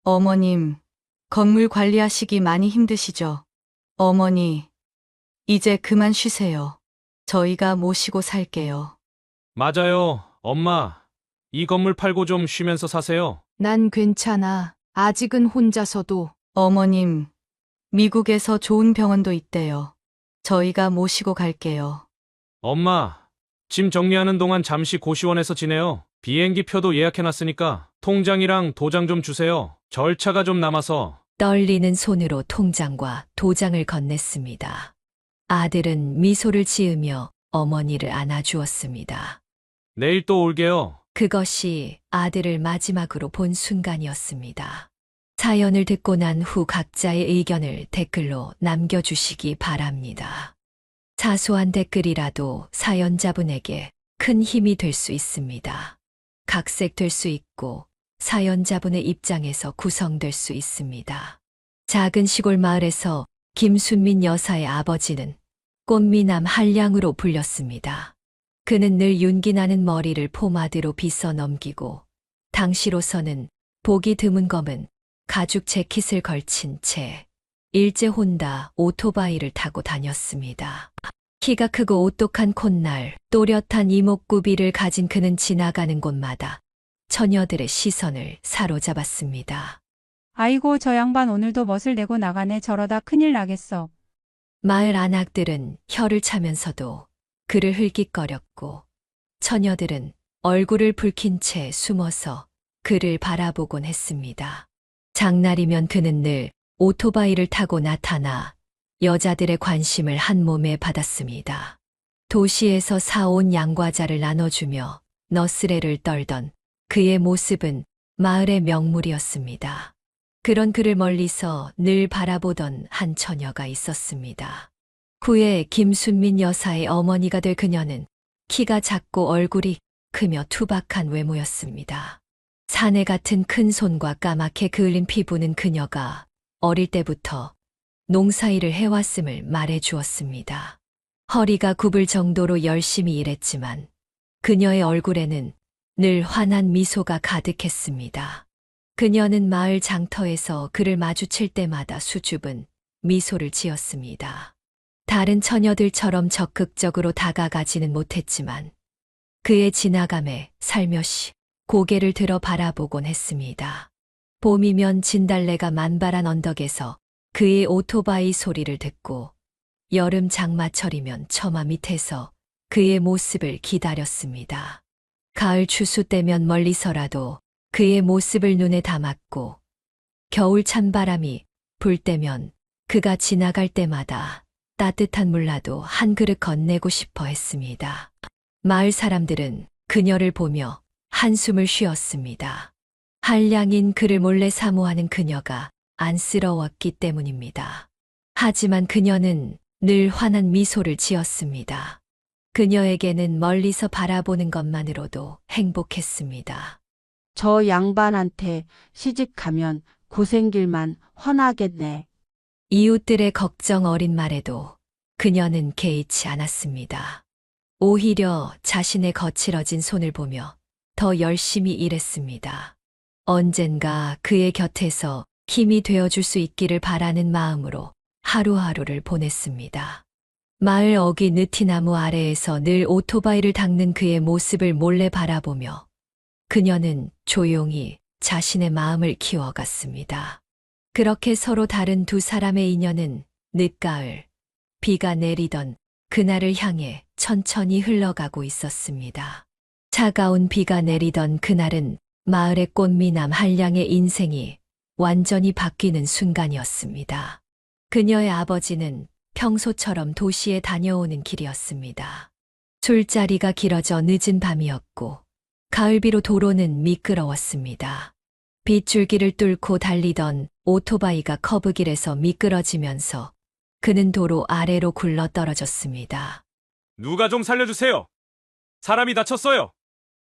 어머님, 건물 관리하시기 많이 힘드시죠? 어머니, 이제 그만 쉬세요. 저희가 모시고 살게요. 맞아요, 엄마. 이 건물 팔고 좀 쉬면서 사세요. 난 괜찮아. 아직은 혼자서도. 어머님, 미국에서 좋은 병원도 있대요. 저희가 모시고 갈게요. 엄마, 짐 정리하는 동안 잠시 고시원에서 지내요. 비행기 표도 예약해놨으니까 통장이랑 도장 좀 주세요. 절차가 좀 남아서. 떨리는 손으로 통장과 도장을 건넸습니다. 아들은 미소를 지으며 어머니를 안아주었습니다. 내일 또 올게요. 그것이 아들을 마지막으로 본 순간이었습니다. 사연을 듣고 난 후 각자의 의견을 댓글로 남겨주시기 바랍니다. 사소한 댓글이라도 사연자분에게 큰 힘이 될 수 있습니다. 각색될 수 있고 사연자분의 입장에서 구성될 수 있습니다. 작은 시골 마을에서 김순민 여사의 아버지는 꽃미남 한량으로 불렸습니다. 그는 늘 윤기나는 머리를 포마드로 빗어 넘기고 당시로서는 보기 드문 검은 가죽 재킷을 걸친 채 일제 혼다 오토바이를 타고 다녔습니다. 키가 크고 오똑한 콧날, 또렷한 이목구비를 가진 그는 지나가는 곳마다 처녀들의 시선을 사로잡았습니다. 아이고 저 양반 오늘도 멋을 내고 나가네. 저러다 큰일 나겠어. 마을 안악들은 혀를 차면서도 그를 흘깃거렸고 처녀들은 얼굴을 붉힌 채 숨어서 그를 바라보곤 했습니다. 장날이면 그는 늘 오토바이를 타고 나타나 여자들의 관심을 한 몸에 받았습니다. 도시에서 사온 양과자를 나눠주며 너스레를 떨던 그의 모습은 마을의 명물이었습니다. 그런 그를 멀리서 늘 바라보던 한 처녀가 있었습니다. 후에 김순민 여사의 어머니가 될 그녀는 키가 작고 얼굴이 크며 투박한 외모였습니다. 사내 같은 큰 손과 까맣게 그을린 피부는 그녀가 어릴 때부터 농사일을 해왔음을 말해 주었습니다. 허리가 굽을 정도로 열심히 일했지만 그녀의 얼굴에는 늘 환한 미소가 가득했습니다. 그녀는 마을 장터에서 그를 마주칠 때마다 수줍은 미소를 지었습니다. 다른 처녀들처럼 적극적으로 다가가지는 못했지만 그의 지나감에 살며시 고개를 들어 바라보곤 했습니다. 봄이면 진달래가 만발한 언덕에서 그의 오토바이 소리를 듣고 여름 장마철이면 처마 밑에서 그의 모습을 기다렸습니다. 가을 추수 때면 멀리서라도 그의 모습을 눈에 담았고 겨울 찬바람이 불 때면 그가 지나갈 때마다 따뜻한 물라도 한 그릇 건네고 싶어 했습니다. 마을 사람들은 그녀를 보며 한숨을 쉬었습니다. 한량인 그를 몰래 사모하는 그녀가 안쓰러웠기 때문입니다. 하지만 그녀는 늘 환한 미소를 지었습니다. 그녀에게는 멀리서 바라보는 것만으로도 행복했습니다. 저 양반한테 시집가면 고생길만 훤하겠네. 이웃들의 걱정 어린 말에도 그녀는 개의치 않았습니다. 오히려 자신의 거칠어진 손을 보며 더 열심히 일했습니다. 언젠가 그의 곁에서 힘이 되어줄 수 있기를 바라는 마음으로 하루하루를 보냈습니다. 마을 어귀 느티나무 아래에서 늘 오토바이를 닦는 그의 모습을 몰래 바라보며 그녀는 조용히 자신의 마음을 키워갔습니다. 그렇게 서로 다른 두 사람의 인연은 늦가을, 비가 내리던 그날을 향해 천천히 흘러가고 있었습니다. 차가운 비가 내리던 그날은 마을의 꽃미남 한량의 인생이 완전히 바뀌는 순간이었습니다. 그녀의 아버지는 평소처럼 도시에 다녀오는 길이었습니다. 술자리가 길어져 늦은 밤이었고 가을비로 도로는 미끄러웠습니다. 빗줄기를 뚫고 달리던 오토바이가 커브길에서 미끄러지면서 그는 도로 아래로 굴러 떨어졌습니다. 누가 좀 살려주세요. 사람이 다쳤어요.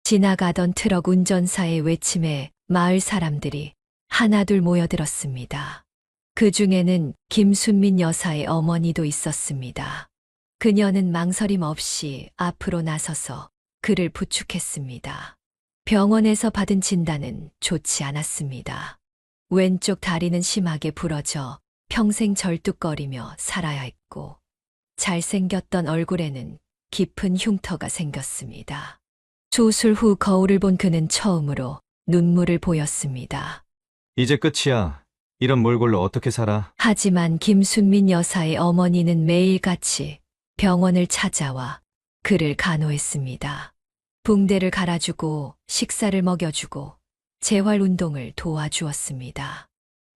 지나가던 트럭 운전사의 외침에 마을 사람들이 하나둘 모여들었습니다. 그 중에는 김순민 여사의 어머니도 있었습니다. 그녀는 망설임 없이 앞으로 나서서 그를 부축했습니다. 병원에서 받은 진단은 좋지 않았습니다. 왼쪽 다리는 심하게 부러져 평생 절뚝거리며 살아야 했고, 잘생겼던 얼굴에는 깊은 흉터가 생겼습니다. 수술 후 거울을 본 그는 처음으로 눈물을 보였습니다. 이제 끝이야. 이런 몰골로 어떻게 살아? 하지만 김순민 여사의 어머니는 매일같이 병원을 찾아와 그를 간호했습니다. 붕대를 갈아주고 식사를 먹여주고 재활 운동을 도와주었습니다.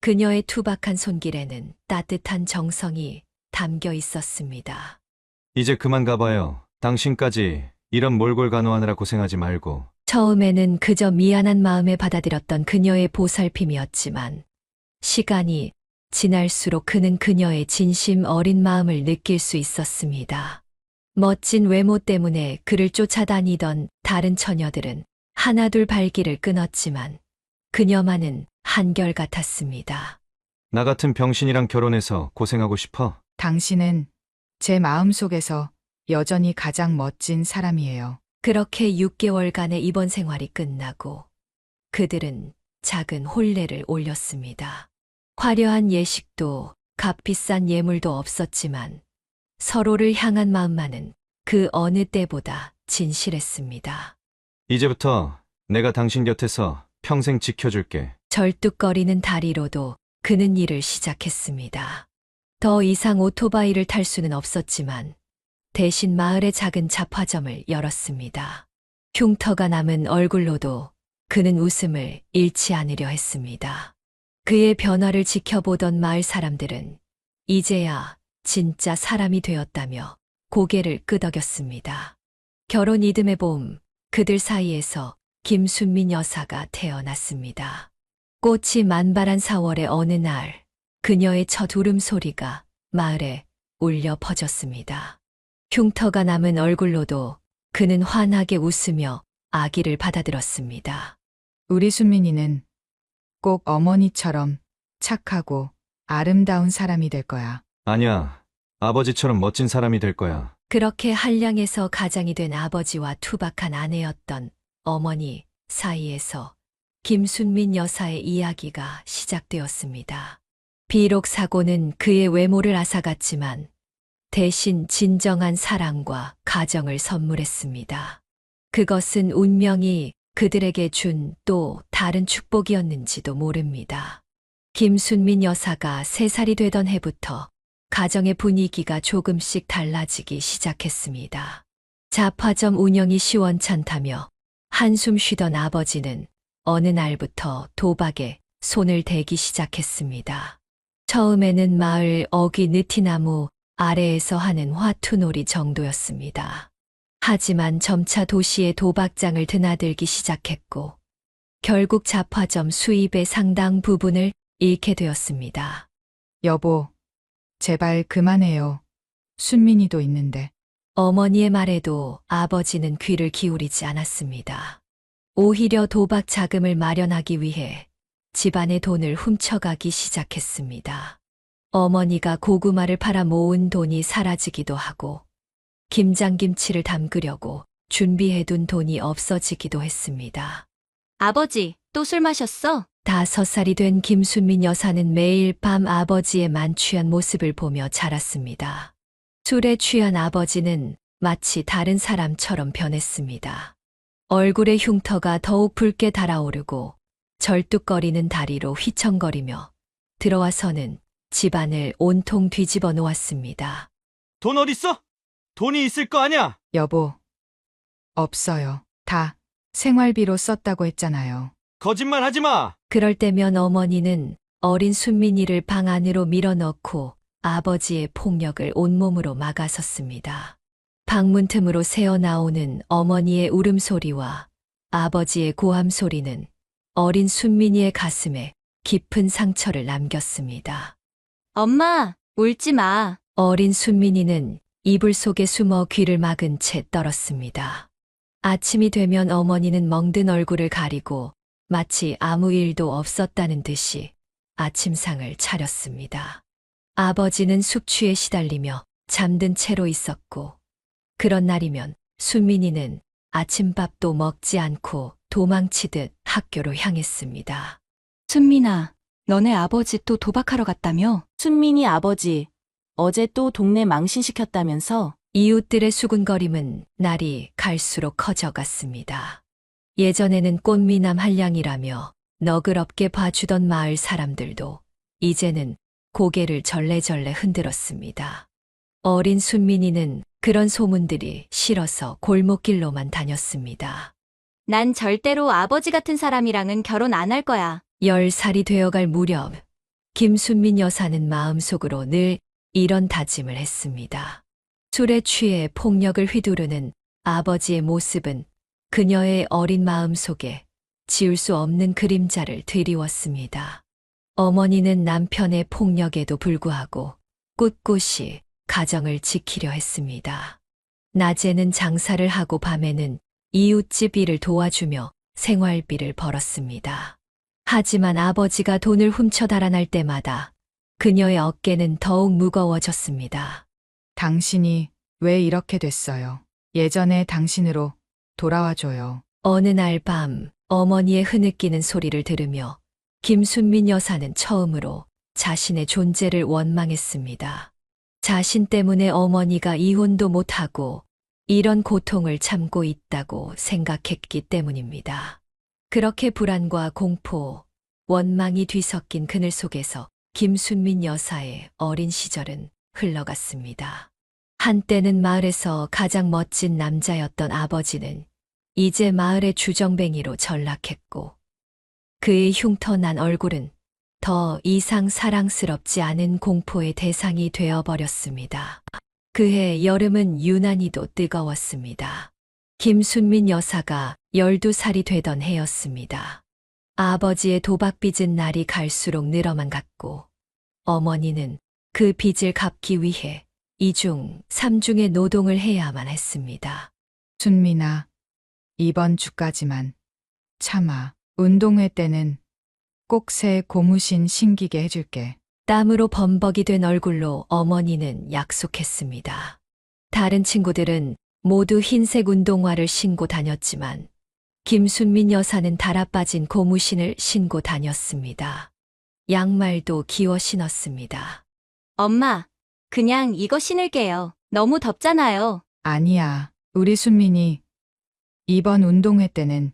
그녀의 투박한 손길에는 따뜻한 정성이 담겨 있었습니다. 이제 그만 가봐요. 당신까지 이런 몰골 간호하느라 고생하지 말고. 처음에는 그저 미안한 마음에 받아들였던 그녀의 보살핌이었지만 시간이 지날수록 그는 그녀의 진심 어린 마음을 느낄 수 있었습니다. 멋진 외모 때문에 그를 쫓아다니던 다른 처녀들은 하나둘 발길을 끊었지만 그녀만은 한결같았습니다. 나 같은 병신이랑 결혼해서 고생하고 싶어? 당신은 제 마음속에서 여전히 가장 멋진 사람이에요. 그렇게 6개월간의 입원 생활이 끝나고 그들은 작은 혼례를 올렸습니다. 화려한 예식도 값비싼 예물도 없었지만 서로를 향한 마음만은 그 어느 때보다 진실했습니다. 이제부터 내가 당신 곁에서 평생 지켜줄게. 절뚝거리는 다리로도 그는 일을 시작했습니다. 더 이상 오토바이를 탈 수는 없었지만 대신 마을의 작은 잡화점을 열었습니다. 흉터가 남은 얼굴로도 그는 웃음을 잃지 않으려 했습니다. 그의 변화를 지켜보던 마을 사람들은 이제야 진짜 사람이 되었다며 고개를 끄덕였습니다. 결혼 이듬해 봄 그들 사이에서 김순민 여사가 태어났습니다. 꽃이 만발한 4월의 어느 날 그녀의 첫 울음소리가 마을에 울려 퍼졌습니다. 흉터가 남은 얼굴로도 그는 환하게 웃으며 아기를 받아들었습니다. 우리 순민이는 꼭 어머니처럼 착하고 아름다운 사람이 될 거야. 아니야. 아버지처럼 멋진 사람이 될 거야. 그렇게 한량에서 가장이 된 아버지와 투박한 아내였던 어머니 사이에서 김순민 여사의 이야기가 시작되었습니다. 비록 사고는 그의 외모를 앗아갔지만 대신 진정한 사랑과 가정을 선물했습니다. 그것은 운명이 그들에게 준 또 다른 축복이었는지도 모릅니다. 김순민 여사가 3살이 되던 해부터 가정의 분위기가 조금씩 달라지기 시작했습니다. 잡화점 운영이 시원찮다며 한숨 쉬던 아버지는 어느 날부터 도박에 손을 대기 시작했습니다. 처음에는 마을 어귀 느티나무 아래에서 하는 화투놀이 정도였습니다. 하지만 점차 도시의 도박장을 드나들기 시작했고 결국 잡화점 수입의 상당 부분을 잃게 되었습니다. 여보, 제발 그만해요. 순민이도 있는데. 어머니의 말에도 아버지는 귀를 기울이지 않았습니다. 오히려 도박 자금을 마련하기 위해 집안의 돈을 훔쳐가기 시작했습니다. 어머니가 고구마를 팔아 모은 돈이 사라지기도 하고 김장김치를 담그려고 준비해둔 돈이 없어지기도 했습니다. 아버지, 또 술 마셨어? 5살이 된 김순민 여사는 매일 밤 아버지의 만취한 모습을 보며 자랐습니다. 술에 취한 아버지는 마치 다른 사람처럼 변했습니다. 얼굴의 흉터가 더욱 붉게 달아오르고 절뚝거리는 다리로 휘청거리며 들어와서는 집안을 온통 뒤집어 놓았습니다. 돈 어딨어? 돈이 있을 거 아니야? 여보, 없어요. 다 생활비로 썼다고 했잖아요. 거짓말 하지 마! 그럴 때면 어머니는 어린 순민이를 방 안으로 밀어넣고 아버지의 폭력을 온몸으로 막아섰습니다. 방문 틈으로 새어나오는 어머니의 울음소리와 아버지의 고함소리는 어린 순민이의 가슴에 깊은 상처를 남겼습니다. 엄마, 울지 마. 어린 순민이는 이불 속에 숨어 귀를 막은 채 떨었습니다. 아침이 되면 어머니는 멍든 얼굴을 가리고 마치 아무 일도 없었다는 듯이 아침상을 차렸습니다. 아버지는 숙취에 시달리며 잠든 채로 있었고 그런 날이면 순민이는 아침밥도 먹지 않고 도망치듯 학교로 향했습니다. 순민아, 너네 아버지 또 도박하러 갔다며? 순민이 아버지, 어제 또 동네 망신시켰다면서? 이웃들의 수군거림은 날이 갈수록 커져갔습니다. 예전에는 꽃미남 한량이라며 너그럽게 봐주던 마을 사람들도 이제는 고개를 절레절레 흔들었습니다. 어린 순민이는 그런 소문들이 싫어서 골목길로만 다녔습니다. 난 절대로 아버지 같은 사람이랑은 결혼 안 할 거야. 10살이 되어갈 무렵 김순민 여사는 마음속으로 늘 이런 다짐을 했습니다. 술에 취해 폭력을 휘두르는 아버지의 모습은 그녀의 어린 마음속에 지울 수 없는 그림자를 드리웠습니다. 어머니는 남편의 폭력에도 불구하고 꿋꿋이 가정을 지키려 했습니다. 낮에는 장사를 하고 밤에는 이웃집 일을 도와주며 생활비를 벌었습니다. 하지만 아버지가 돈을 훔쳐 달아날 때마다 그녀의 어깨는 더욱 무거워졌습니다. 당신이 왜 이렇게 됐어요? 예전의 당신으로 돌아와줘요. 어느 날 밤 어머니의 흐느끼는 소리를 들으며 김순민 여사는 처음으로 자신의 존재를 원망했습니다. 자신 때문에 어머니가 이혼도 못하고 이런 고통을 참고 있다고 생각했기 때문입니다. 그렇게 불안과 공포, 원망이 뒤섞인 그늘 속에서 김순민 여사의 어린 시절은 흘러갔습니다. 한때는 마을에서 가장 멋진 남자였던 아버지는 이제 마을의 주정뱅이로 전락했고 그의 흉터난 얼굴은 더 이상 사랑스럽지 않은 공포의 대상이 되어버렸습니다. 그해 여름은 유난히도 뜨거웠습니다. 김순민 여사가 12살이 되던 해였습니다. 아버지의 도박 빚은 날이 갈수록 늘어만 갔고 어머니는 그 빚을 갚기 위해 2중, 3중의 노동을 해야만 했습니다. 순민아, 이번 주까지만 참아. 운동회 때는 꼭 새 고무신 신기게 해줄게. 땀으로 범벅이 된 얼굴로 어머니는 약속했습니다. 다른 친구들은 모두 흰색 운동화를 신고 다녔지만 김순민 여사는 달아빠진 고무신을 신고 다녔습니다. 양말도 기워 신었습니다. 엄마, 그냥 이거 신을게요. 너무 덥잖아요. 아니야. 우리 순민이 이번 운동회 때는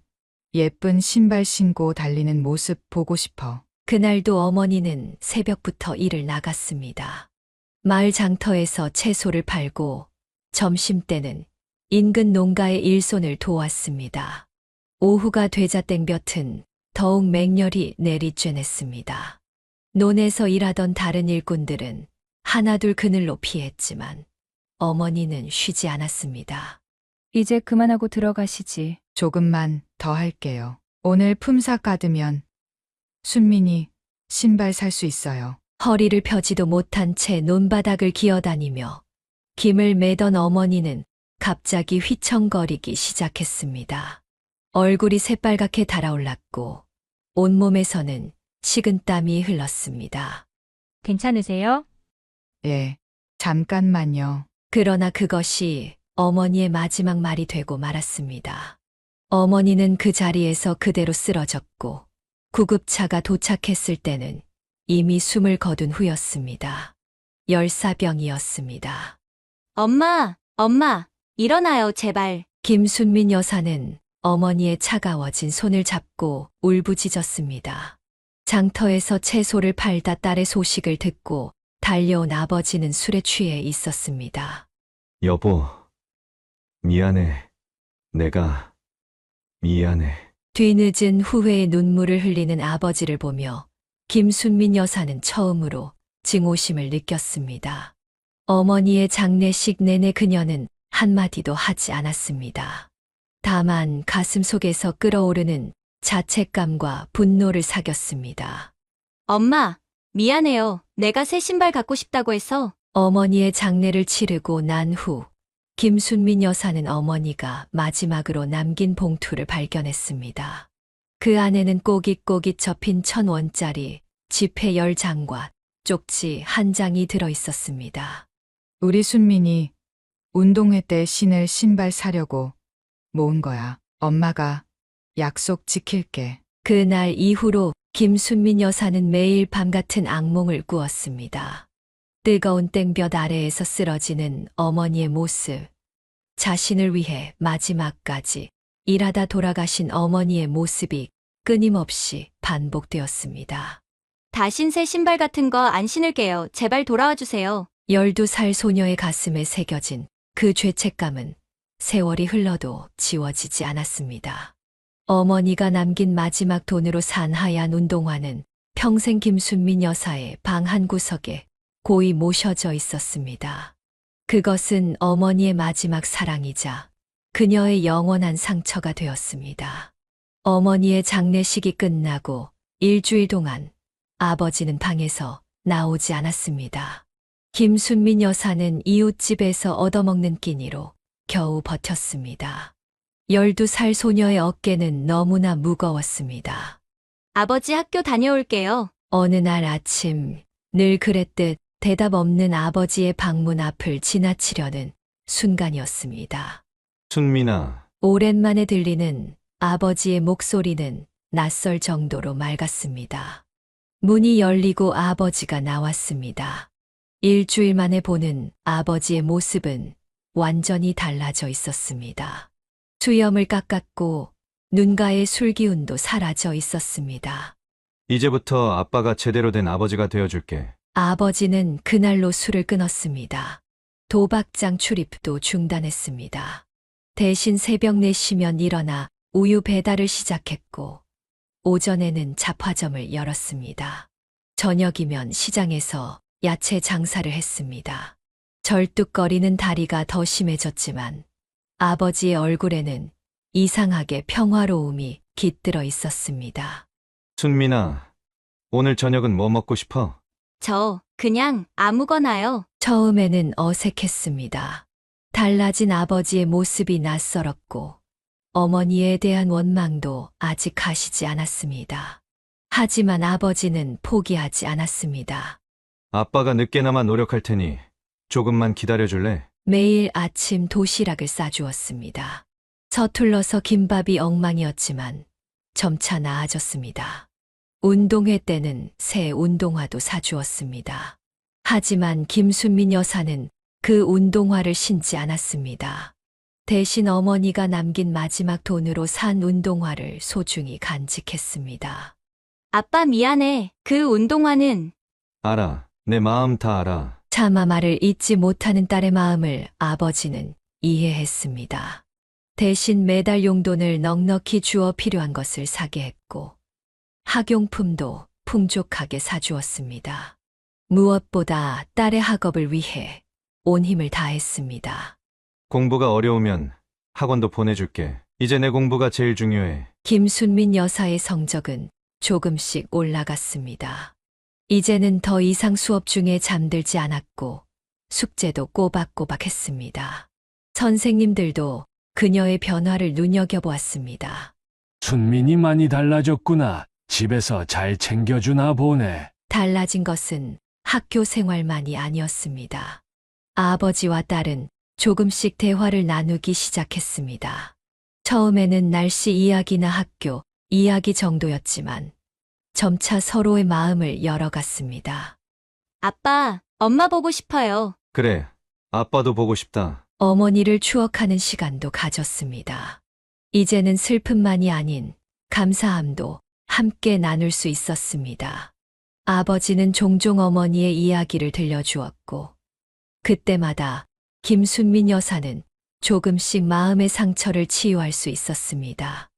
예쁜 신발 신고 달리는 모습 보고 싶어. 그날도 어머니는 새벽부터 일을 나갔습니다. 마을 장터에서 채소를 팔고 점심때는 인근 농가의 일손을 도왔습니다. 오후가 되자 땡볕은 더욱 맹렬히 내리쬐냈습니다. 논에서 일하던 다른 일꾼들은 하나둘 그늘로 피했지만 어머니는 쉬지 않았습니다. 이제 그만하고 들어가시지. 조금만 더 할게요. 오늘 품삯 받으면 순민이 신발 살 수 있어요. 허리를 펴지도 못한 채 논바닥을 기어다니며 김을 매던 어머니는 갑자기 휘청거리기 시작했습니다. 얼굴이 새빨갛게 달아올랐고 온몸에서는 식은땀이 흘렀습니다. 괜찮으세요? 예, 잠깐만요. 그러나 그것이 어머니의 마지막 말이 되고 말았습니다. 어머니는 그 자리에서 그대로 쓰러졌고 구급차가 도착했을 때는 이미 숨을 거둔 후였습니다. 열사병이었습니다. 엄마, 일어나요, 제발. 김순민 여사는 어머니의 차가워진 손을 잡고 울부짖었습니다. 장터에서 채소를 팔다 딸의 소식을 듣고 달려온 아버지는 술에 취해 있었습니다. 여보, 미안해. 내가 미안해. 뒤늦은 후회의 눈물을 흘리는 아버지를 보며 김순민 여사는 처음으로 증오심을 느꼈습니다. 어머니의 장례식 내내 그녀는 한마디도 하지 않았습니다. 다만 가슴 속에서 끓어오르는 자책감과 분노를 사겼습니다. 엄마, 미안해요. 내가 새 신발 갖고 싶다고 해서. 어머니의 장례를 치르고 난 후 김순민 여사는 어머니가 마지막으로 남긴 봉투를 발견했습니다. 그 안에는 꼬깃꼬깃 접힌 1,000원짜리 지폐 10장과 쪽지 1장이 들어 있었습니다. 우리 순민이 운동회 때 신을 신발 사려고 모은 거야. 엄마가 약속 지킬게. 그날 이후로 김순민 여사는 매일 밤 같은 악몽을 꾸었습니다. 뜨거운 땡볕 아래에서 쓰러지는 어머니의 모습, 자신을 위해 마지막까지 일하다 돌아가신 어머니의 모습이 끊임없이 반복되었습니다. 다신 새 신발 같은 거 안 신을게요. 제발 돌아와 주세요. 12살 소녀의 가슴에 새겨진 그 죄책감은 세월이 흘러도 지워지지 않았습니다. 어머니가 남긴 마지막 돈으로 산 하얀 운동화는 평생 김순민 여사의 방 한 구석에 고이 모셔져 있었습니다. 그것은 어머니의 마지막 사랑이자 그녀의 영원한 상처가 되었습니다. 어머니의 장례식이 끝나고 일주일 동안 아버지는 방에서 나오지 않았습니다. 김순민 여사는 이웃집에서 얻어먹는 끼니로 겨우 버텼습니다. 12살 소녀의 어깨는 너무나 무거웠습니다. 아버지 학교 다녀올게요. 어느 날 아침 늘 그랬듯 대답 없는 아버지의 방문 앞을 지나치려는 순간이었습니다. 순민아, 오랜만에 들리는 아버지의 목소리는 낯설 정도로 맑았습니다. 문이 열리고 아버지가 나왔습니다. 일주일 만에 보는 아버지의 모습은 완전히 달라져 있었습니다. 수염을 깎았고 눈가의 술기운도 사라져 있었습니다. 이제부터 아빠가 제대로 된 아버지가 되어줄게. 아버지는 그날로 술을 끊었습니다. 도박장 출입도 중단했습니다. 대신 새벽 4시면 일어나 우유 배달을 시작했고, 오전에는 잡화점을 열었습니다. 저녁이면 시장에서 야채 장사를 했습니다. 절뚝거리는 다리가 더 심해졌지만 아버지의 얼굴에는 이상하게 평화로움이 깃들어 있었습니다. 순민아, 오늘 저녁은 뭐 먹고 싶어? 저 그냥 아무거나요. 처음에는 어색했습니다. 달라진 아버지의 모습이 낯설었고 어머니에 대한 원망도 아직 가시지 않았습니다. 하지만 아버지는 포기하지 않았습니다. 아빠가 늦게나마 노력할 테니 조금만 기다려줄래? 매일 아침 도시락을 싸주었습니다. 서툴러서 김밥이 엉망이었지만 점차 나아졌습니다. 운동회 때는 새 운동화도 사주었습니다. 하지만 김순민 여사는 그 운동화를 신지 않았습니다. 대신 어머니가 남긴 마지막 돈으로 산 운동화를 소중히 간직했습니다. 아빠 미안해. 그 운동화는 알아. 내 마음 다 알아. 차마 말을 잊지 못하는 딸의 마음을 아버지는 이해했습니다. 대신 매달 용돈을 넉넉히 주어 필요한 것을 사게 했고 학용품도 풍족하게 사주었습니다. 무엇보다 딸의 학업을 위해 온 힘을 다했습니다. 공부가 어려우면 학원도 보내줄게. 이제 내 공부가 제일 중요해. 김순민 여사의 성적은 조금씩 올라갔습니다. 이제는 더 이상 수업 중에 잠들지 않았고 숙제도 꼬박꼬박 했습니다. 선생님들도 그녀의 변화를 눈여겨보았습니다. 순민이 많이 달라졌구나. 집에서 잘 챙겨주나 보네. 달라진 것은 학교 생활만이 아니었습니다. 아버지와 딸은 조금씩 대화를 나누기 시작했습니다. 처음에는 날씨 이야기나 학교 이야기 정도였지만 점차 서로의 마음을 열어갔습니다. 아빠, 엄마 보고 싶어요. 그래, 아빠도 보고 싶다. 어머니를 추억하는 시간도 가졌습니다. 이제는 슬픔만이 아닌 감사함도 함께 나눌 수 있었습니다. 아버지는 종종 어머니의 이야기를 들려주었고 그때마다 김순민 여사는 조금씩 마음의 상처를 치유할 수 있었습니다.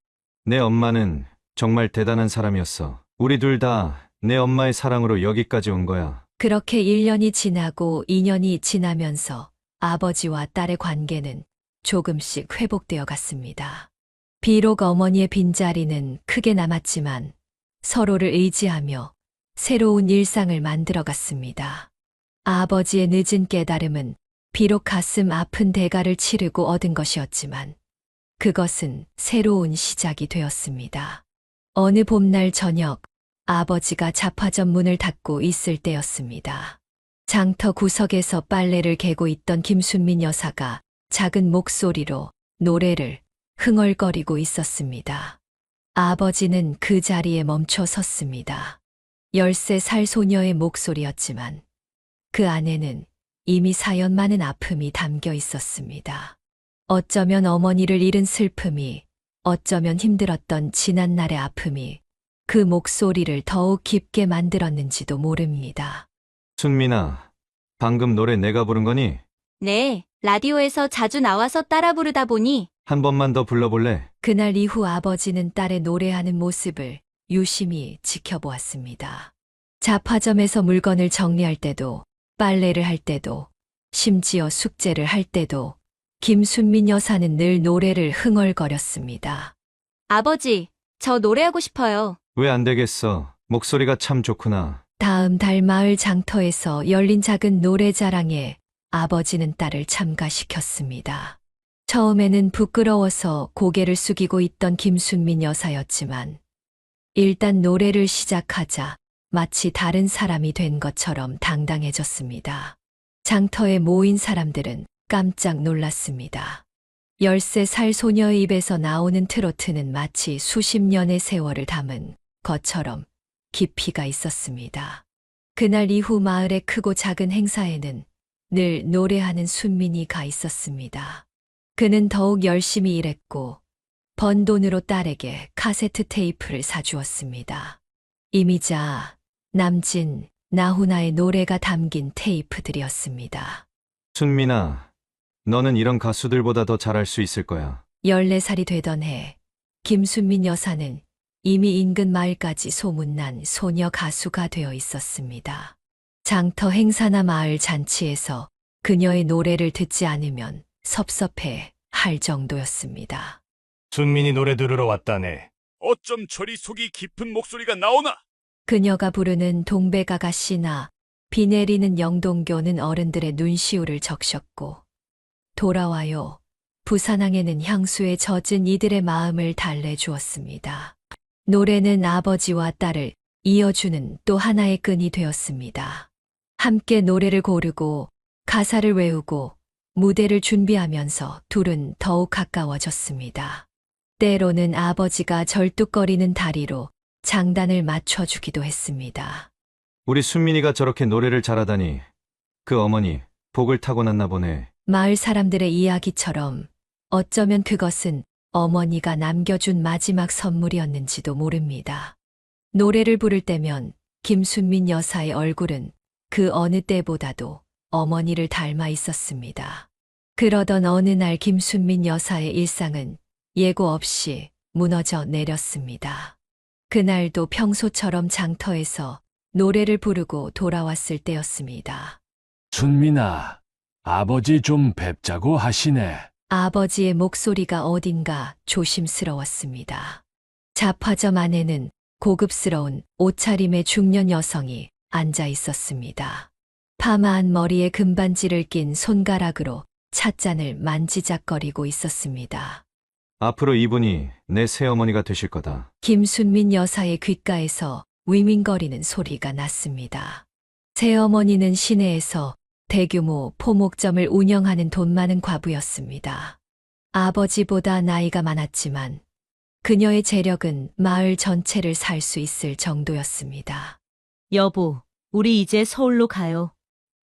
내 엄마는 정말 대단한 사람이었어. 우리 둘 다 내 엄마의 사랑으로 여기까지 온 거야. 그렇게 1년이 지나고 2년이 지나면서 아버지와 딸의 관계는 조금씩 회복되어 갔습니다. 비록 어머니의 빈자리는 크게 남았지만 서로를 의지하며 새로운 일상을 만들어 갔습니다. 아버지의 늦은 깨달음은 비록 가슴 아픈 대가를 치르고 얻은 것이었지만 그것은 새로운 시작이 되었습니다. 어느 봄날 저녁 아버지가 잡화점 문을 닫고 있을 때였습니다. 장터 구석에서 빨래를 개고 있던 김순민 여사가 작은 목소리로 노래를 흥얼거리고 있었습니다. 아버지는 그 자리에 멈춰 섰습니다. 13살 소녀의 목소리였지만 그 안에는 이미 사연 많은 아픔이 담겨 있었습니다. 어쩌면 어머니를 잃은 슬픔이, 어쩌면 힘들었던 지난날의 아픔이 그 목소리를 더욱 깊게 만들었는지도 모릅니다. 순민아, 방금 노래 내가 부른 거니? 네, 라디오에서 자주 나와서 따라 부르다 보니 한 번만 더 불러볼래? 그날 이후 아버지는 딸의 노래하는 모습을 유심히 지켜보았습니다. 잡화점에서 물건을 정리할 때도, 빨래를 할 때도, 심지어 숙제를 할 때도 김순민 여사는 늘 노래를 흥얼거렸습니다. 아버지, 저 노래하고 싶어요. 왜 안 되겠어? 목소리가 참 좋구나. 다음 달 마을 장터에서 열린 작은 노래자랑에 아버지는 딸을 참가시켰습니다. 처음에는 부끄러워서 고개를 숙이고 있던 김순민 여사였지만 일단 노래를 시작하자 마치 다른 사람이 된 것처럼 당당해졌습니다. 장터에 모인 사람들은 깜짝 놀랐습니다. 13살 소녀의 입에서 나오는 트로트는 마치 수십 년의 세월을 담은 것처럼 깊이가 있었습니다. 그날 이후 마을의 크고 작은 행사에는 늘 노래하는 순민이 가 있었습니다. 그는 더욱 열심히 일했고 번 돈으로 딸에게 카세트 테이프를 사주었습니다. 이미자, 남진, 나훈아의 노래가 담긴 테이프들이었습니다. 순민아, 너는 이런 가수들보다 더 잘할 수 있을 거야. 14살이 되던 해, 김순민 여사는 이미 인근 마을까지 소문난 소녀 가수가 되어 있었습니다. 장터 행사나 마을 잔치에서 그녀의 노래를 듣지 않으면 섭섭해 할 정도였습니다. 순민이 노래 들으러 왔다네. 어쩜 저리 속이 깊은 목소리가 나오나? 그녀가 부르는 동백아가씨나 비 내리는 영동교는 어른들의 눈시울을 적셨고 돌아와요. 부산항에는 향수에 젖은 이들의 마음을 달래주었습니다. 노래는 아버지와 딸을 이어주는 또 하나의 끈이 되었습니다. 함께 노래를 고르고 가사를 외우고 무대를 준비하면서 둘은 더욱 가까워졌습니다. 때로는 아버지가 절뚝거리는 다리로 장단을 맞춰주기도 했습니다. 우리 순민이가 저렇게 노래를 잘하다니. 그 어머니, 복을 타고났나 보네. 마을 사람들의 이야기처럼 어쩌면 그것은 어머니가 남겨준 마지막 선물이었는지도 모릅니다. 노래를 부를 때면 김순민 여사의 얼굴은 그 어느 때보다도 어머니를 닮아 있었습니다. 그러던 어느 날 김순민 여사의 일상은 예고 없이 무너져 내렸습니다. 그날도 평소처럼 장터에서 노래를 부르고 돌아왔을 때였습니다. 순민아, 아버지 좀 뵙자고 하시네. 아버지의 목소리가 어딘가 조심스러웠습니다. 잡화점 안에는 고급스러운 옷차림의 중년 여성이 앉아 있었습니다. 파마한 머리에 금반지를 낀 손가락으로 찻잔을 만지작거리고 있었습니다. 앞으로 이분이 내 새어머니가 되실 거다. 김순민 여사의 귓가에서 위민거리는 소리가 났습니다. 새어머니는 시내에서 대규모 포목점을 운영하는 돈 많은 과부였습니다. 아버지보다 나이가 많았지만 그녀의 재력은 마을 전체를 살 수 있을 정도였습니다. 여보, 우리 이제 서울로 가요.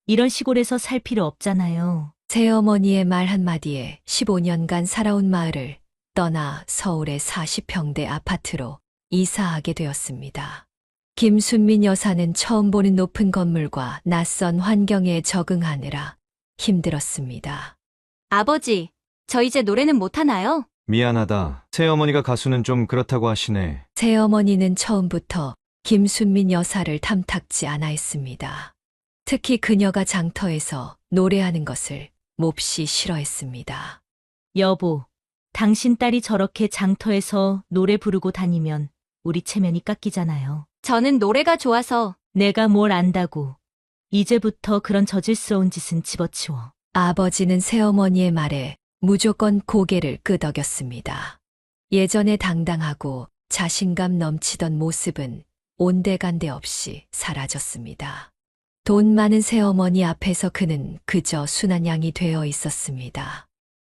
이런 시골에서 살 필요 없잖아요. 새어머니의 말 한마디에 15년간 살아온 마을을 떠나 서울의 40평대 아파트로 이사하게 되었습니다. 김순민 여사는 처음 보는 높은 건물과 낯선 환경에 적응하느라 힘들었습니다. 아버지, 저 이제 노래는 못하나요? 미안하다. 새어머니가 가수는 좀 그렇다고 하시네. 새어머니는 처음부터 김순민 여사를 탐탁지 않아 했습니다. 특히 그녀가 장터에서 노래하는 것을 몹시 싫어했습니다. 여보, 당신 딸이 저렇게 장터에서 노래 부르고 다니면 우리 체면이 깎이잖아요. 저는 노래가 좋아서. 내가 뭘 안다고. 이제부터 그런 저질스러운 짓은 집어치워. 아버지는 새어머니의 말에 무조건 고개를 끄덕였습니다. 예전에 당당하고 자신감 넘치던 모습은 온데간데 없이 사라졌습니다. 돈 많은 새어머니 앞에서 그는 그저 순한 양이 되어 있었습니다.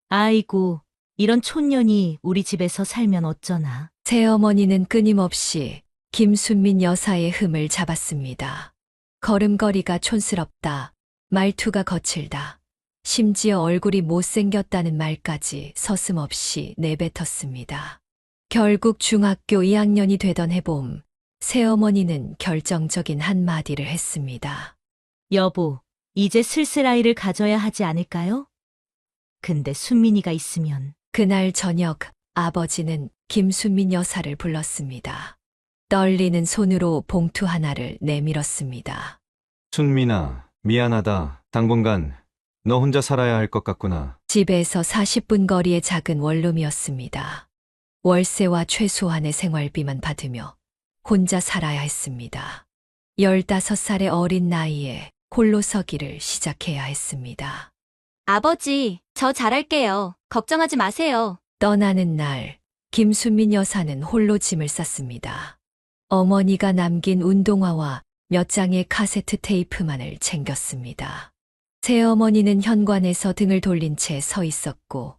아이고, 이런 촌년이 우리 집에서 살면 어쩌나. 새어머니는 끊임없이 김순민 여사의 흠을 잡았습니다. 걸음걸이가 촌스럽다. 말투가 거칠다. 심지어 얼굴이 못생겼다는 말까지 서슴없이 내뱉었습니다. 결국 중학교 2학년이 되던 해봄, 새어머니는 결정적인 한마디를 했습니다. 여보, 이제 슬슬 아이를 가져야 하지 않을까요? 근데 순민이가 있으면 그날 저녁 아버지는 김순민 여사를 불렀습니다. 떨리는 손으로 봉투 하나를 내밀었습니다. 순민아, 미안하다. 당분간 너 혼자 살아야 할 것 같구나. 집에서 40분 거리의 작은 원룸이었습니다. 월세와 최소한의 생활비만 받으며 혼자 살아야 했습니다. 15살의 어린 나이에 홀로 서기를 시작해야 했습니다. 아버지, 저 잘할게요. 걱정하지 마세요. 떠나는 날, 김순민 여사는 홀로 짐을 쌌습니다. 어머니가 남긴 운동화와 몇 장의 카세트 테이프만을 챙겼습니다. 새어머니는 현관에서 등을 돌린 채 서 있었고,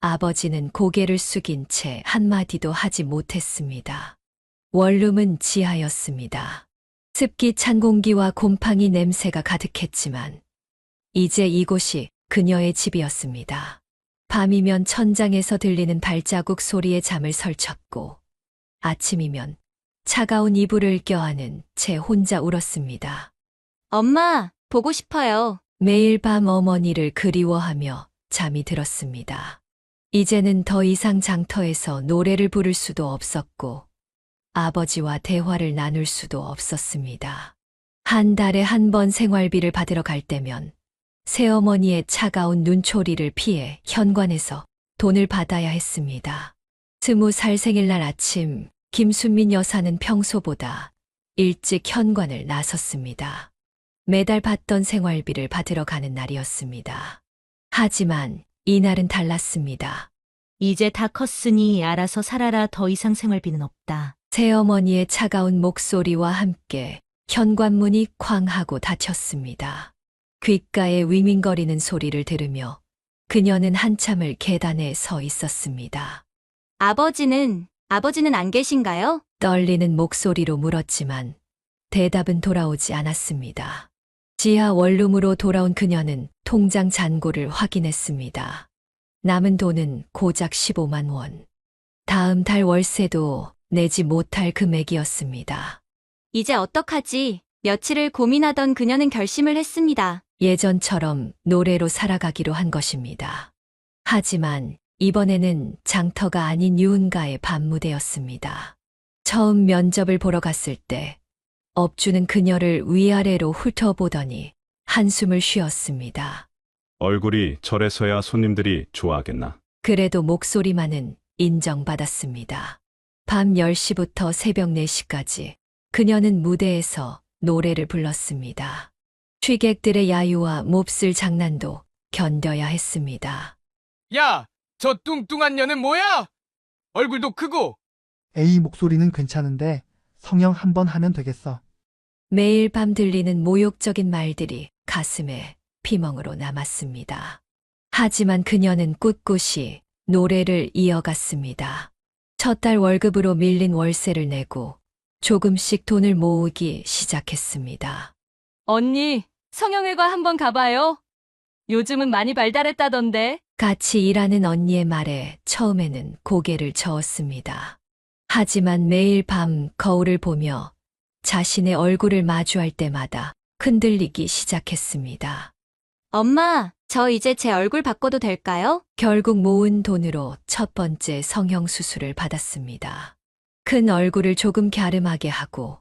아버지는 고개를 숙인 채 한마디도 하지 못했습니다. 원룸은 지하였습니다. 습기 찬 공기와 곰팡이 냄새가 가득했지만, 이제 이곳이 그녀의 집이었습니다. 밤이면 천장에서 들리는 발자국 소리에 잠을 설쳤고, 아침이면 차가운 이불을 껴안은 채 혼자 울었습니다. 엄마, 보고 싶어요. 매일 밤 어머니를 그리워하며 잠이 들었습니다. 이제는 더 이상 장터에서 노래를 부를 수도 없었고, 아버지와 대화를 나눌 수도 없었습니다. 한 달에 한 번 생활비를 받으러 갈 때면 새어머니의 차가운 눈초리를 피해 현관에서 돈을 받아야 했습니다. 20살 생일날 아침, 김순민 여사는 평소보다 일찍 현관을 나섰습니다. 매달 받던 생활비를 받으러 가는 날이었습니다. 하지만 이날은 달랐습니다. 이제 다 컸으니 알아서 살아라. 더 이상 생활비는 없다. 새어머니의 차가운 목소리와 함께 현관문이 쾅 하고 닫혔습니다. 귓가에 윙윙거리는 소리를 들으며 그녀는 한참을 계단에 서 있었습니다. 아버지는 안 계신가요? 떨리는 목소리로 물었지만 대답은 돌아오지 않았습니다. 지하 원룸으로 돌아온 그녀는 통장 잔고를 확인했습니다. 남은 돈은 고작 15만 원. 다음 달 월세도 내지 못할 금액이었습니다. 이제 어떡하지? 며칠을 고민하던 그녀는 결심을 했습니다. 예전처럼 노래로 살아가기로 한 것입니다. 하지만 이번에는 장터가 아닌 유흥가의 밤무대였습니다. 처음 면접을 보러 갔을 때 업주는 그녀를 위아래로 훑어보더니 한숨을 쉬었습니다. 얼굴이 저래서야 손님들이 좋아하겠나? 그래도 목소리만은 인정받았습니다. 밤 10시부터 새벽 4시까지 그녀는 무대에서 노래를 불렀습니다. 취객들의 야유와 몹쓸 장난도 견뎌야 했습니다. 야, 저 뚱뚱한 년은 뭐야? 얼굴도 크고. 에이, 목소리는 괜찮은데 성형 한번 하면 되겠어. 매일 밤 들리는 모욕적인 말들이 가슴에 피멍으로 남았습니다. 하지만 그녀는 꿋꿋이 노래를 이어갔습니다. 첫 달 월급으로 밀린 월세를 내고 조금씩 돈을 모으기 시작했습니다. 언니, 성형외과 한번 가봐요. 요즘은 많이 발달했다던데. 같이 일하는 언니의 말에 처음에는 고개를 저었습니다. 하지만 매일 밤 거울을 보며 자신의 얼굴을 마주할 때마다 흔들리기 시작했습니다. 엄마, 저 이제 제 얼굴 바꿔도 될까요? 결국 모은 돈으로 첫 번째 성형 수술을 받았습니다. 큰 얼굴을 조금 갸름하게 하고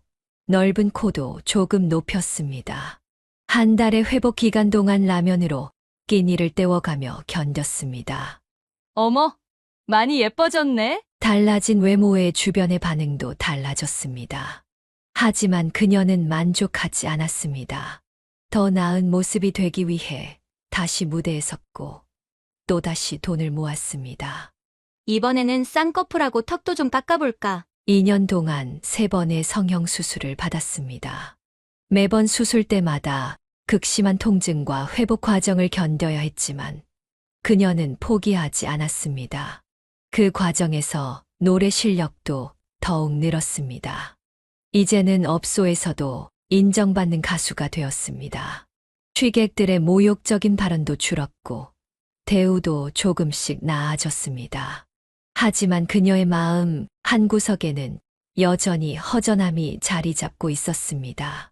넓은 코도 조금 높였습니다. 한 달의 회복 기간 동안 라면으로 끼니를 때워가며 견뎠습니다. 어머, 많이 예뻐졌네. 달라진 외모에 주변의 반응도 달라졌습니다. 하지만 그녀는 만족하지 않았습니다. 더 나은 모습이 되기 위해 다시 무대에 섰고 또다시 돈을 모았습니다. 이번에는 쌍꺼풀하고 턱도 좀 깎아볼까. 2년 동안 3번의 성형 수술을 받았습니다. 매번 수술 때마다 극심한 통증과 회복 과정을 견뎌야 했지만 그녀는 포기하지 않았습니다. 그 과정에서 노래 실력도 더욱 늘었습니다. 이제는 업소에서도 인정받는 가수가 되었습니다. 취객들의 모욕적인 발언도 줄었고 대우도 조금씩 나아졌습니다. 하지만 그녀의 마음 한구석에는 여전히 허전함이 자리 잡고 있었습니다.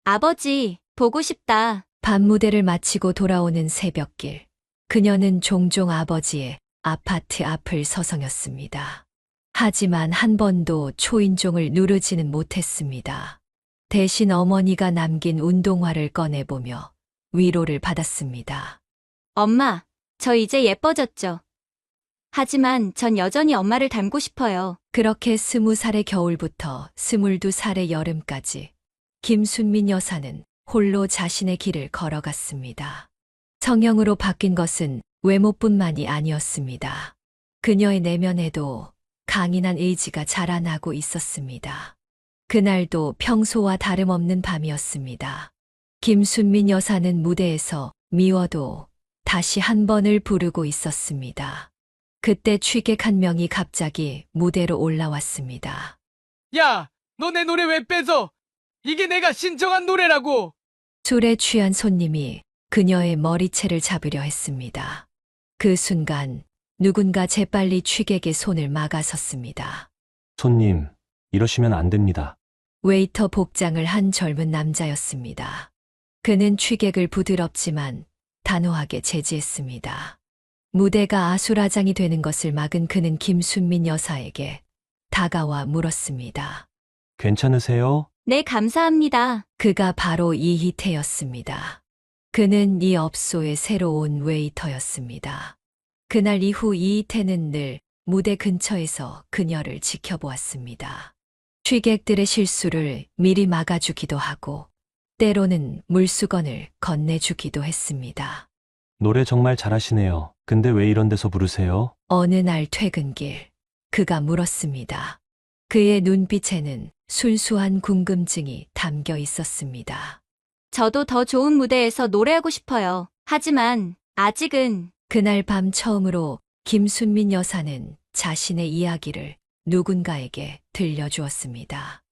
아버지, 보고 싶다. 밤무대를 마치고 돌아오는 새벽길. 그녀는 종종 아버지의 아파트 앞을 서성였습니다. 하지만 한 번도 초인종을 누르지는 못했습니다. 대신 어머니가 남긴 운동화를 꺼내보며 위로를 받았습니다. 엄마, 저 이제 예뻐졌죠? 하지만 전 여전히 엄마를 닮고 싶어요. 그렇게 20살의 겨울부터 22살의 여름까지 김순민 여사는 홀로 자신의 길을 걸어갔습니다. 성형으로 바뀐 것은 외모뿐만이 아니었습니다. 그녀의 내면에도 강인한 의지가 자라나고 있었습니다. 그날도 평소와 다름없는 밤이었습니다. 김순민 여사는 무대에서 미워도 다시 한 번을 부르고 있었습니다. 그때 취객 한 명이 갑자기 무대로 올라왔습니다. 야, 너 내 노래 왜 뺏어? 이게 내가 신청한 노래라고. 술에 취한 손님이 그녀의 머리채를 잡으려 했습니다. 그 순간 누군가 재빨리 취객의 손을 막아섰습니다. 손님, 이러시면 안 됩니다. 웨이터 복장을 한 젊은 남자였습니다. 그는 취객을 부드럽지만 단호하게 제지했습니다. 무대가 아수라장이 되는 것을 막은 그는 김순민 여사에게 다가와 물었습니다. 괜찮으세요? 네, 감사합니다. 그가 바로 이희태였습니다. 그는 이 업소의 새로운 웨이터였습니다. 그날 이후 이희태는 늘 무대 근처에서 그녀를 지켜보았습니다. 취객들의 실수를 미리 막아주기도 하고 때로는 물수건을 건네주기도 했습니다. 노래 정말 잘하시네요. 근데 왜 이런 데서 부르세요? 어느 날 퇴근길, 그가 물었습니다. 그의 눈빛에는 순수한 궁금증이 담겨 있었습니다. 저도 더 좋은 무대에서 노래하고 싶어요. 하지만 아직은 그날 밤 처음으로 김순민 여사는 자신의 이야기를 누군가에게 들려주었습니다.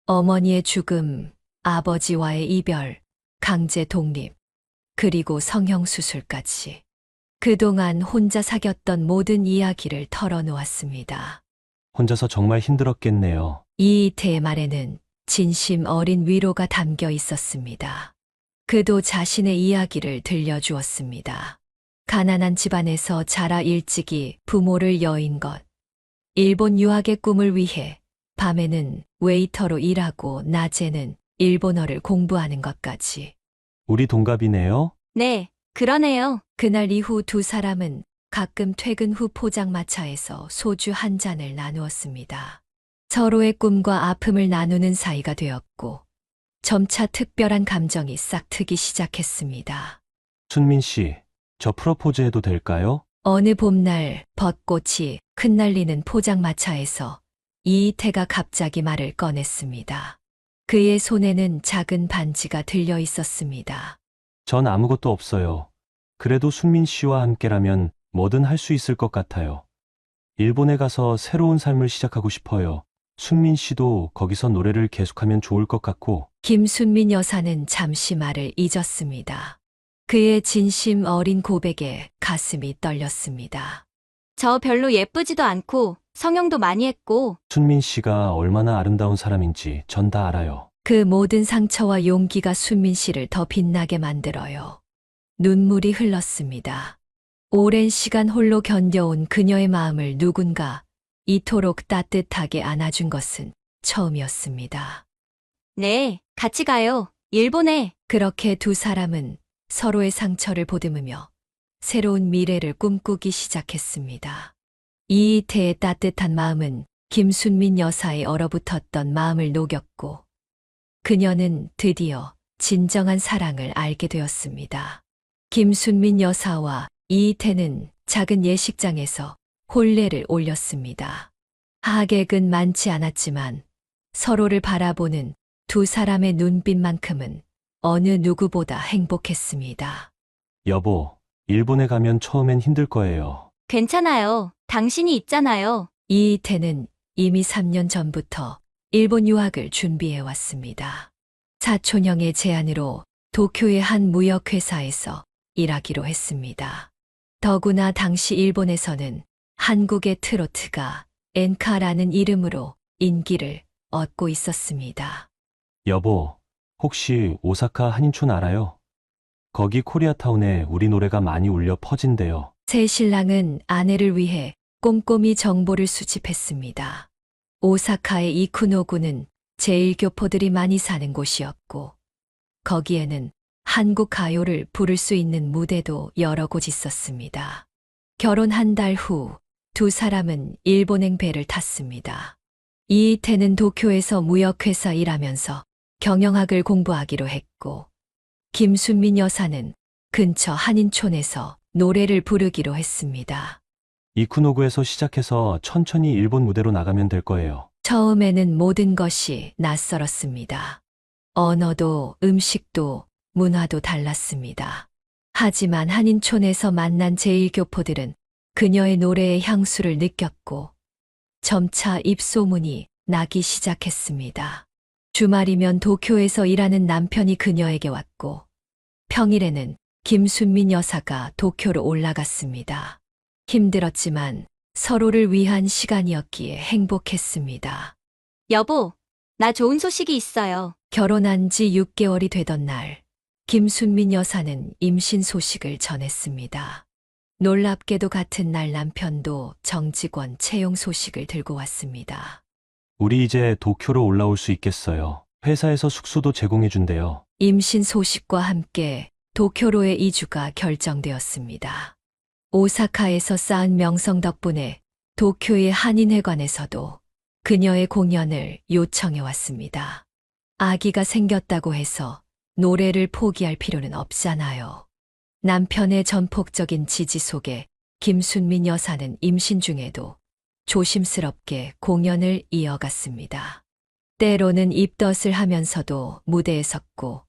어머니의 죽음, 아버지와의 이별, 강제 독립, 그리고 성형수술까지. 그동안 혼자 사귀었던 모든 이야기를 털어놓았습니다. 혼자서 정말 힘들었겠네요. 이희태의 말에는 진심 어린 위로가 담겨 있었습니다. 그도 자신의 이야기를 들려주었습니다. 가난한 집안에서 자라 일찍이 부모를 여인 것, 일본 유학의 꿈을 위해 밤에는 웨이터로 일하고 낮에는 일본어를 공부하는 것까지. 우리 동갑이네요? 네, 그러네요. 그날 이후 두 사람은 가끔 퇴근 후 포장마차에서 소주 한 잔을 나누었습니다. 서로의 꿈과 아픔을 나누는 사이가 되었고 점차 특별한 감정이 싹트기 시작했습니다. 순민 씨, 저 프로포즈 해도 될까요? 어느 봄날 벚꽃이 흩날리는 포장마차에서 이희태가 갑자기 말을 꺼냈습니다. 그의 손에는 작은 반지가 들려 있었습니다. 전 아무것도 없어요. 그래도 순민 씨와 함께라면 뭐든 할 수 있을 것 같아요. 일본에 가서 새로운 삶을 시작하고 싶어요. 순민 씨도 거기서 노래를 계속하면 좋을 것 같고. 김순민 여사는 잠시 말을 잊었습니다. 그의 진심 어린 고백에 가슴이 떨렸습니다. 저 별로 예쁘지도 않고 성형도 많이 했고 순민 씨가 얼마나 아름다운 사람인지 전 다 알아요. 그 모든 상처와 용기가 순민 씨를 더 빛나게 만들어요. 눈물이 흘렀습니다. 오랜 시간 홀로 견뎌온 그녀의 마음을 누군가 이토록 따뜻하게 안아준 것은 처음이었습니다. 네, 같이 가요. 일본에. 그렇게 두 사람은 서로의 상처를 보듬으며 새로운 미래를 꿈꾸기 시작했습니다. 이희태의 따뜻한 마음은 김순민 여사의 얼어붙었던 마음을 녹였고 그녀는 드디어 진정한 사랑을 알게 되었습니다. 김순민 여사와 이희태는 작은 예식장에서 혼례를 올렸습니다. 하객은 많지 않았지만 서로를 바라보는 두 사람의 눈빛만큼은 어느 누구보다 행복했습니다. 여보, 일본에 가면 처음엔 힘들 거예요. 괜찮아요. 당신이 있잖아요. 이태는 이미 3년 전부터 일본 유학을 준비해 왔습니다. 사촌형의 제안으로 도쿄의 한 무역회사에서 일하기로 했습니다. 더구나 당시 일본에서는 한국의 트로트가 엔카라는 이름으로 인기를 얻고 있었습니다. 여보, 혹시 오사카 한인촌 알아요? 거기 코리아타운에 우리 노래가 많이 울려 퍼진대요. 새 신랑은 아내를 위해 꼼꼼히 정보를 수집했습니다. 오사카의 이쿠노구는 제1교포들이 많이 사는 곳이었고, 거기에는 한국 가요를 부를 수 있는 무대도 여러 곳 있었습니다. 결혼 한 달 후 두 사람은 일본행 배를 탔습니다. 이태는 도쿄에서 무역회사 일하면서 경영학을 공부하기로 했고, 김순민 여사는 근처 한인촌에서 노래를 부르기로 했습니다. 이쿠노구에서 시작해서 천천히 일본 무대로 나가면 될 거예요. 처음에는 모든 것이 낯설었습니다. 언어도 음식도 문화도 달랐습니다. 하지만 한인촌에서 만난 제1교포들은 그녀의 노래의 향수를 느꼈고 점차 입소문이 나기 시작했습니다. 주말이면 도쿄에서 일하는 남편이 그녀에게 왔고 평일에는 김순민 여사가 도쿄로 올라갔습니다. 힘들었지만 서로를 위한 시간이었기에 행복했습니다. 여보, 나 좋은 소식이 있어요. 결혼한 지 6개월이 되던 날, 김순민 여사는 임신 소식을 전했습니다. 놀랍게도 같은 날 남편도 정직원 채용 소식을 들고 왔습니다. 우리 이제 도쿄로 올라올 수 있겠어요. 회사에서 숙소도 제공해준대요. 임신 소식과 함께 도쿄로의 이주가 결정되었습니다. 오사카에서 쌓은 명성 덕분에 도쿄의 한인회관에서도 그녀의 공연을 요청해 왔습니다. 아기가 생겼다고 해서 노래를 포기할 필요는 없잖아요. 남편의 전폭적인 지지 속에 김순민 여사는 임신 중에도 조심스럽게 공연을 이어갔습니다. 때로는 입덧을 하면서도 무대에 섰고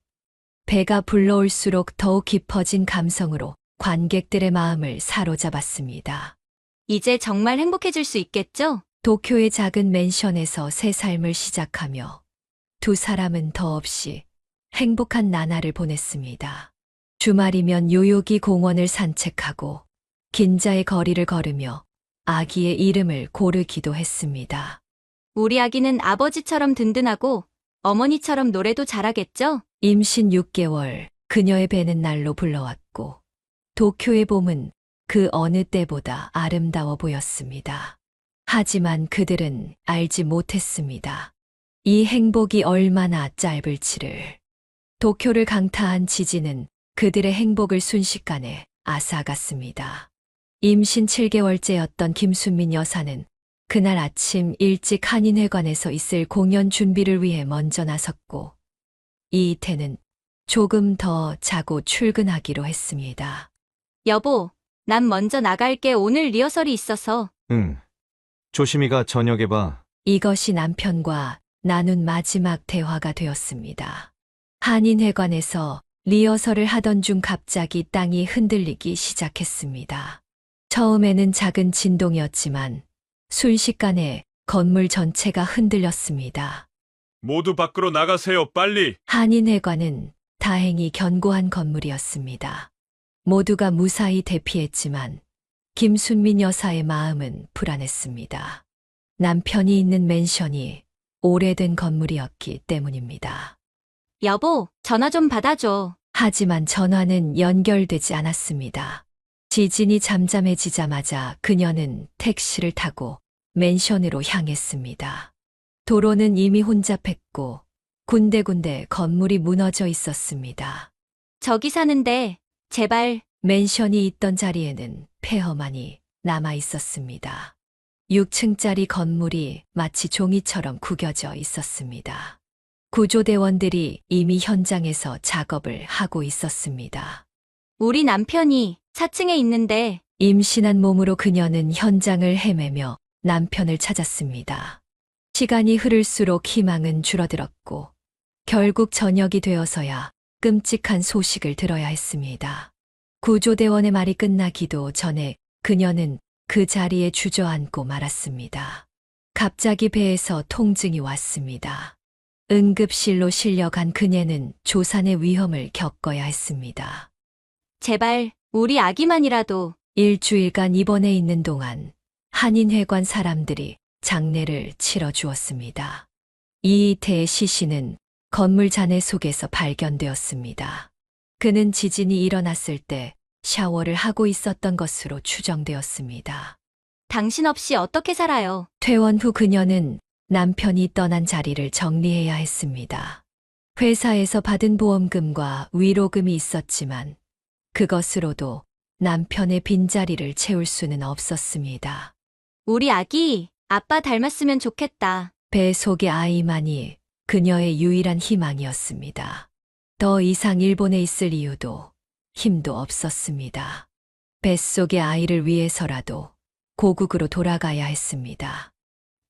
배가 불러올수록 더욱 깊어진 감성으로 관객들의 마음을 사로잡았습니다. 이제 정말 행복해질 수 있겠죠? 도쿄의 작은 맨션에서 새 삶을 시작하며 두 사람은 더없이 행복한 나날을 보냈습니다. 주말이면 요요기 공원을 산책하고 긴자의 거리를 걸으며 아기의 이름을 고르기도 했습니다. 우리 아기는 아버지처럼 든든하고 어머니처럼 노래도 잘하겠죠? 임신 6개월 그녀의 배는 날로 불러왔고 도쿄의 봄은 그 어느 때보다 아름다워 보였습니다. 하지만 그들은 알지 못했습니다. 이 행복이 얼마나 짧을지를. 도쿄를 강타한 지진은 그들의 행복을 순식간에 앗아갔습니다. 임신 7개월째였던 김순민 여사는 그날 아침 일찍 한인회관에서 있을 공연 준비를 위해 먼저 나섰고 이태는 조금 더 자고 출근하기로 했습니다. 여보, 난 먼저 나갈게. 오늘 리허설이 있어서. 응. 조심히 가. 저녁에 봐. 이것이 남편과 나눈 마지막 대화가 되었습니다. 한인회관에서 리허설을 하던 중 갑자기 땅이 흔들리기 시작했습니다. 처음에는 작은 진동이었지만 순식간에 건물 전체가 흔들렸습니다. 모두 밖으로 나가세요, 빨리. 한인회관은 다행히 견고한 건물이었습니다. 모두가 무사히 대피했지만 김순민 여사의 마음은 불안했습니다. 남편이 있는 맨션이 오래된 건물이었기 때문입니다. 여보, 전화 좀 받아줘. 하지만 전화는 연결되지 않았습니다. 지진이 잠잠해지자마자 그녀는 택시를 타고 맨션으로 향했습니다. 도로는 이미 혼잡했고 군데군데 건물이 무너져 있었습니다. 저기 사는데 제발. 맨션이 있던 자리에는 폐허만이 남아 있었습니다. 6층짜리 건물이 마치 종이처럼 구겨져 있었습니다. 구조대원들이 이미 현장에서 작업을 하고 있었습니다. 우리 남편이 4층에 있는데. 임신한 몸으로 그녀는 현장을 헤매며 남편을 찾았습니다. 시간이 흐를수록 희망은 줄어들었고 결국 저녁이 되어서야 끔찍한 소식을 들어야 했습니다. 구조대원의 말이 끝나기도 전에 그녀는 그 자리에 주저앉고 말았습니다. 갑자기 배에서 통증이 왔습니다. 응급실로 실려간 그녀는 조산의 위험을 겪어야 했습니다. 제발, 우리 아기만이라도. 일주일간 입원해 있는 동안 한인회관 사람들이 장례를 치러 주었습니다. 이이태의 시신은 건물 잔해 속에서 발견되었습니다. 그는 지진이 일어났을 때 샤워를 하고 있었던 것으로 추정되었습니다. 당신 없이 어떻게 살아요? 퇴원 후 그녀는 남편이 떠난 자리를 정리해야 했습니다. 회사에서 받은 보험금과 위로금이 있었지만 그것으로도 남편의 빈자리를 채울 수는 없었습니다. 우리 아기, 아빠 닮았으면 좋겠다. 배 속의 아이만이 그녀의 유일한 희망이었습니다. 더 이상 일본에 있을 이유도 힘도 없었습니다. 뱃속의 아이를 위해서라도 고국으로 돌아가야 했습니다.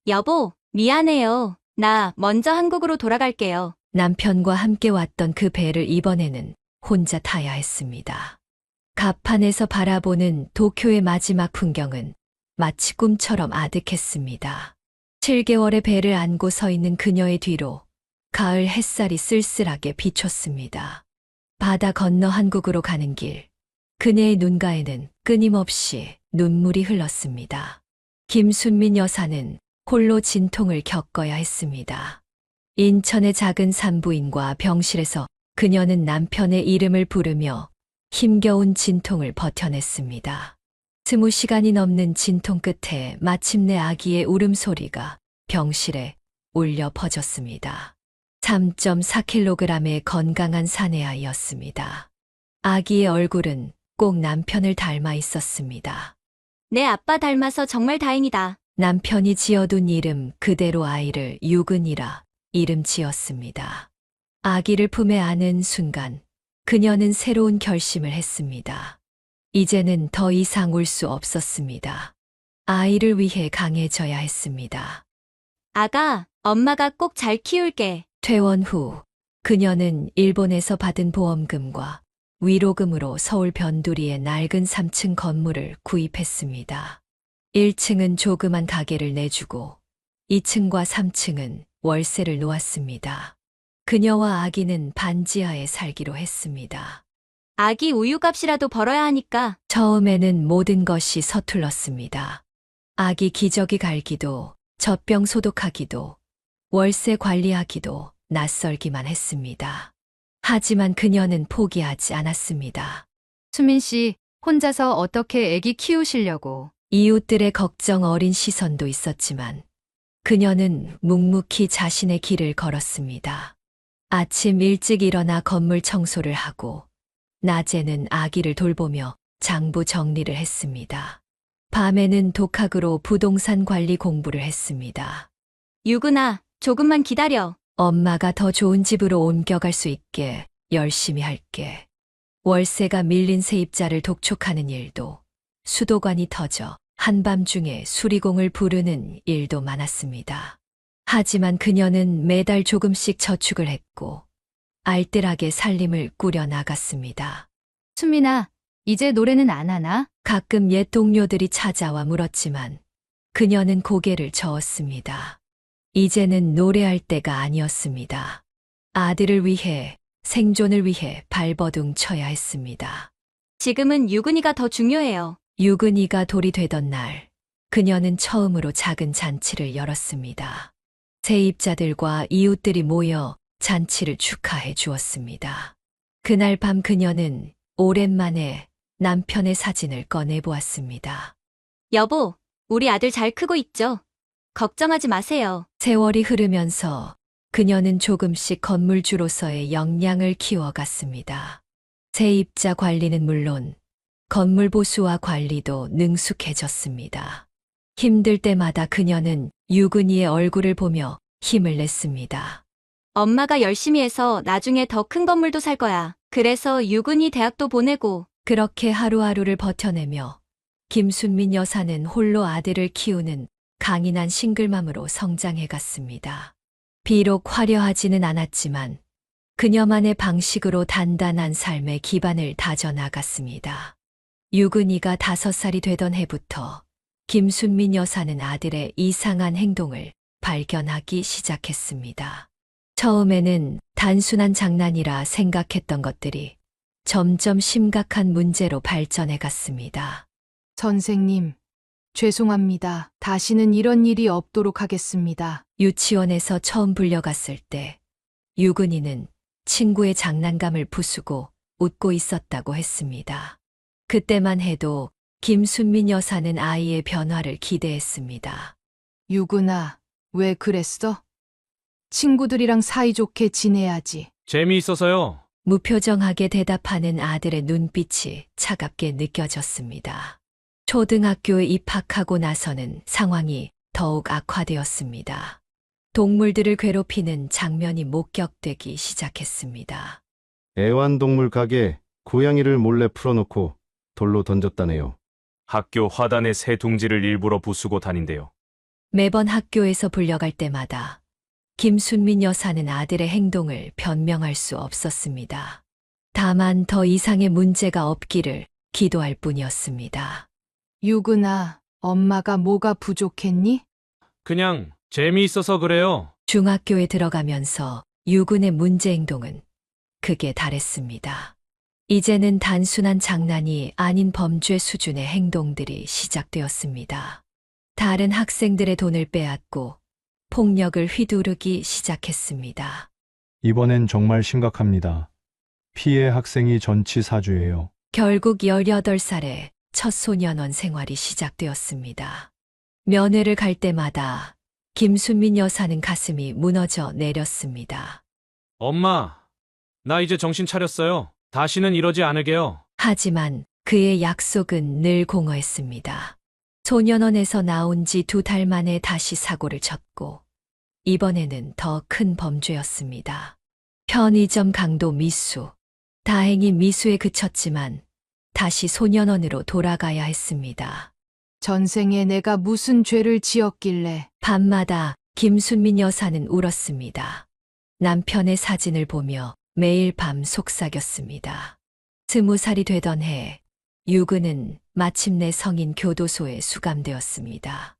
여보, 미안해요. 나 먼저 한국으로 돌아갈게요. 남편과 함께 왔던 그 배를 이번에는 혼자 타야 했습니다. 갑판에서 바라보는 도쿄의 마지막 풍경은 마치 꿈처럼 아득했습니다. 7개월의 배를 안고 서 있는 그녀의 뒤로 가을 햇살이 쓸쓸하게 비쳤습니다. 바다 건너 한국으로 가는 길, 그녀의 눈가에는 끊임없이 눈물이 흘렀습니다. 김순민 여사는 홀로 진통을 겪어야 했습니다. 인천의 작은 산부인과 병실에서 그녀는 남편의 이름을 부르며 힘겨운 진통을 버텨냈습니다. 20시간이 넘는 진통 끝에 마침내 아기의 울음소리가 병실에 울려 퍼졌습니다. 3.4kg의 건강한 사내아이였습니다. 아기의 얼굴은 꼭 남편을 닮아 있었습니다. 내 아빠 닮아서 정말 다행이다. 남편이 지어둔 이름 그대로 아이를 유근이라 이름 지었습니다. 아기를 품에 안은 순간 그녀는 새로운 결심을 했습니다. 이제는 더 이상 울 수 없었습니다. 아이를 위해 강해져야 했습니다. 아가, 엄마가 꼭 잘 키울게. 퇴원 후 그녀는 일본에서 받은 보험금과 위로금으로 서울 변두리의 낡은 3층 건물을 구입했습니다. 1층은 조그만 가게를 내주고 2층과 3층은 월세를 놓았습니다. 그녀와 아기는 반지하에 살기로 했습니다. 아기 우유값이라도 벌어야 하니까. 처음에는 모든 것이 서툴렀습니다. 아기 기저귀 갈기도, 젖병 소독하기도, 월세 관리하기도 낯설기만 했습니다. 하지만 그녀는 포기하지 않았습니다. 수민 씨, 혼자서 어떻게 애기 키우시려고? 이웃들의 걱정 어린 시선도 있었지만 그녀는 묵묵히 자신의 길을 걸었습니다. 아침 일찍 일어나 건물 청소를 하고 낮에는 아기를 돌보며 장부 정리를 했습니다. 밤에는 독학으로 부동산 관리 공부를 했습니다. 유근아, 조금만 기다려. 엄마가 더 좋은 집으로 옮겨갈 수 있게 열심히 할게. 월세가 밀린 세입자를 독촉하는 일도, 수도관이 터져 한밤중에 수리공을 부르는 일도 많았습니다. 하지만 그녀는 매달 조금씩 저축을 했고 알뜰하게 살림을 꾸려 나갔습니다. 수민아, 이제 노래는 안 하나? 가끔 옛 동료들이 찾아와 물었지만 그녀는 고개를 저었습니다. 이제는 노래할 때가 아니었습니다. 아들을 위해, 생존을 위해 발버둥 쳐야 했습니다. 지금은 유근이가 더 중요해요. 유근이가 돌이 되던 날, 그녀는 처음으로 작은 잔치를 열었습니다. 세입자들과 이웃들이 모여 잔치를 축하해 주었습니다. 그날 밤 그녀는 오랜만에 남편의 사진을 꺼내 보았습니다. 여보, 우리 아들 잘 크고 있죠? 걱정하지 마세요. 세월이 흐르면서 그녀는 조금씩 건물주로서의 역량을 키워갔습니다. 세입자 관리는 물론 건물 보수와 관리도 능숙해졌습니다. 힘들 때마다 그녀는 유근이의 얼굴을 보며 힘을 냈습니다. 엄마가 열심히 해서 나중에 더 큰 건물도 살 거야. 그래서 유근이 대학도 보내고. 그렇게 하루하루를 버텨내며 김순민 여사는 홀로 아들을 키우는 강인한 싱글맘으로 성장해갔습니다. 비록 화려하지는 않았지만 그녀만의 방식으로 단단한 삶의 기반을 다져나갔습니다. 유근이가 5살이 되던 해부터 김순민 여사는 아들의 이상한 행동을 발견하기 시작했습니다. 처음에는 단순한 장난이라 생각했던 것들이 점점 심각한 문제로 발전해 갔습니다. 선생님, 죄송합니다. 다시는 이런 일이 없도록 하겠습니다. 유치원에서 처음 불려갔을 때 유근이는 친구의 장난감을 부수고 웃고 있었다고 했습니다. 그때만 해도 김순민 여사는 아이의 변화를 기대했습니다. 유근아, 왜 그랬어? 친구들이랑 사이좋게 지내야지. 재미있어서요. 무표정하게 대답하는 아들의 눈빛이 차갑게 느껴졌습니다. 초등학교에 입학하고 나서는 상황이 더욱 악화되었습니다. 동물들을 괴롭히는 장면이 목격되기 시작했습니다. 애완동물 가게 고양이를 몰래 풀어놓고 돌로 던졌다네요. 학교 화단에 새 둥지를 일부러 부수고 다닌대요. 매번 학교에서 불려갈 때마다 김순민 여사는 아들의 행동을 변명할 수 없었습니다. 다만 더 이상의 문제가 없기를 기도할 뿐이었습니다. 유근아, 엄마가 뭐가 부족했니? 그냥 재미있어서 그래요. 중학교에 들어가면서 유근의 문제 행동은 극에 달했습니다. 이제는 단순한 장난이 아닌 범죄 수준의 행동들이 시작되었습니다. 다른 학생들의 돈을 빼앗고 폭력을 휘두르기 시작했습니다. 이번엔 정말 심각합니다. 피해 학생이 전치사주예요. 결국 18살에 첫 소년원 생활이 시작되었습니다. 면회를 갈 때마다 김순민 여사는 가슴이 무너져 내렸습니다. 엄마, 나 이제 정신 차렸어요. 다시는 이러지 않으게요. 하지만 그의 약속은 늘 공허했습니다. 소년원에서 나온 지 2달 만에 다시 사고를 쳤고 이번에는 더 큰 범죄였습니다. 편의점 강도 미수. 다행히 미수에 그쳤지만 다시 소년원으로 돌아가야 했습니다. 전생에 내가 무슨 죄를 지었길래. 밤마다 김순민 여사는 울었습니다. 남편의 사진을 보며 매일 밤 속삭였습니다. 20살이 되던 해 유근은 마침내 성인 교도소에 수감되었습니다.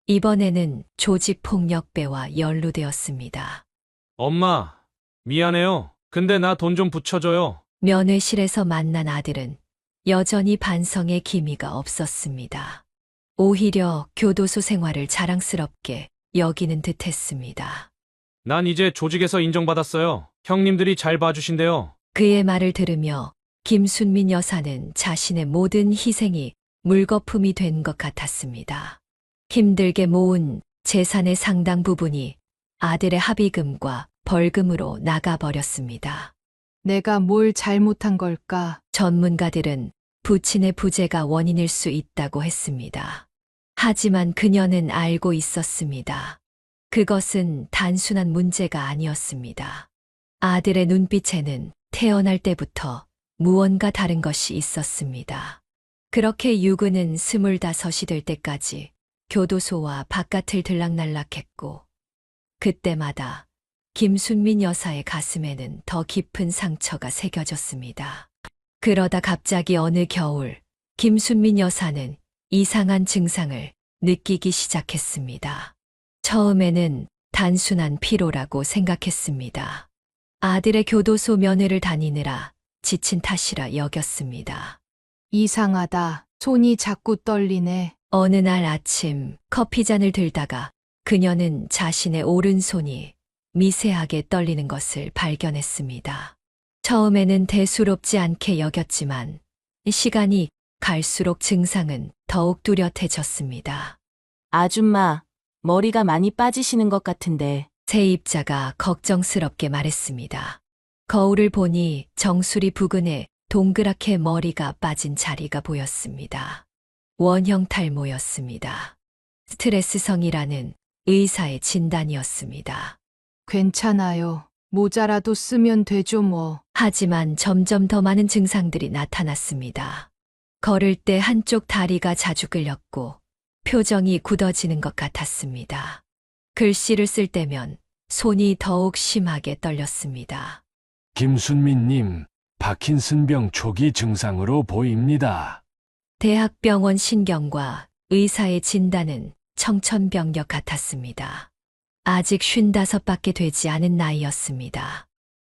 이번에는 조직폭력배와 연루되었습니다. 엄마, 미안해요. 근데 나 돈 좀 붙여줘요. 면회실에서 만난 아들은 여전히 반성의 기미가 없었습니다. 오히려 교도소 생활을 자랑스럽게 여기는 듯했습니다. 난 이제 조직에서 인정받았어요. 형님들이 잘 봐주신대요. 그의 말을 들으며 김순민 여사는 자신의 모든 희생이 물거품이 된 것 같았습니다. 힘들게 모은 재산의 상당 부분이 아들의 합의금과 벌금으로 나가버렸습니다. 내가 뭘 잘못한 걸까? 전문가들은 부친의 부재가 원인일 수 있다고 했습니다. 하지만 그녀는 알고 있었습니다. 그것은 단순한 문제가 아니었습니다. 아들의 눈빛에는 태어날 때부터 무언가 다른 것이 있었습니다. 그렇게 유근은 25이 될 때까지 교도소와 바깥을 들락날락했고 그때마다 김순민 여사의 가슴에는 더 깊은 상처가 새겨졌습니다. 그러다 갑자기 어느 겨울 김순민 여사는 이상한 증상을 느끼기 시작했습니다. 처음에는 단순한 피로라고 생각했습니다. 아들의 교도소 면회를 다니느라 지친 탓이라 여겼습니다. 이상하다. 손이 자꾸 떨리네. 어느 날 아침 커피잔을 들다가 그녀는 자신의 오른손이 미세하게 떨리는 것을 발견했습니다. 처음에는 대수롭지 않게 여겼지만 시간이 갈수록 증상은 더욱 뚜렷해졌습니다. 아줌마, 머리가 많이 빠지시는 것 같은데. 세입자가 걱정스럽게 말했습니다. 거울을 보니 정수리 부근에 동그랗게 머리가 빠진 자리가 보였습니다. 원형 탈모였습니다. 스트레스성이라는 의사의 진단이었습니다. 괜찮아요. 모자라도 쓰면 되죠 뭐. 하지만 점점 더 많은 증상들이 나타났습니다. 걸을 때 한쪽 다리가 자주 끌렸고 표정이 굳어지는 것 같았습니다. 글씨를 쓸 때면 손이 더욱 심하게 떨렸습니다. 김순민님, 파킨슨병 초기 증상으로 보입니다. 대학병원 신경과 의사의 진단은 청천벽력 같았습니다. 아직 55밖에 되지 않은 나이였습니다.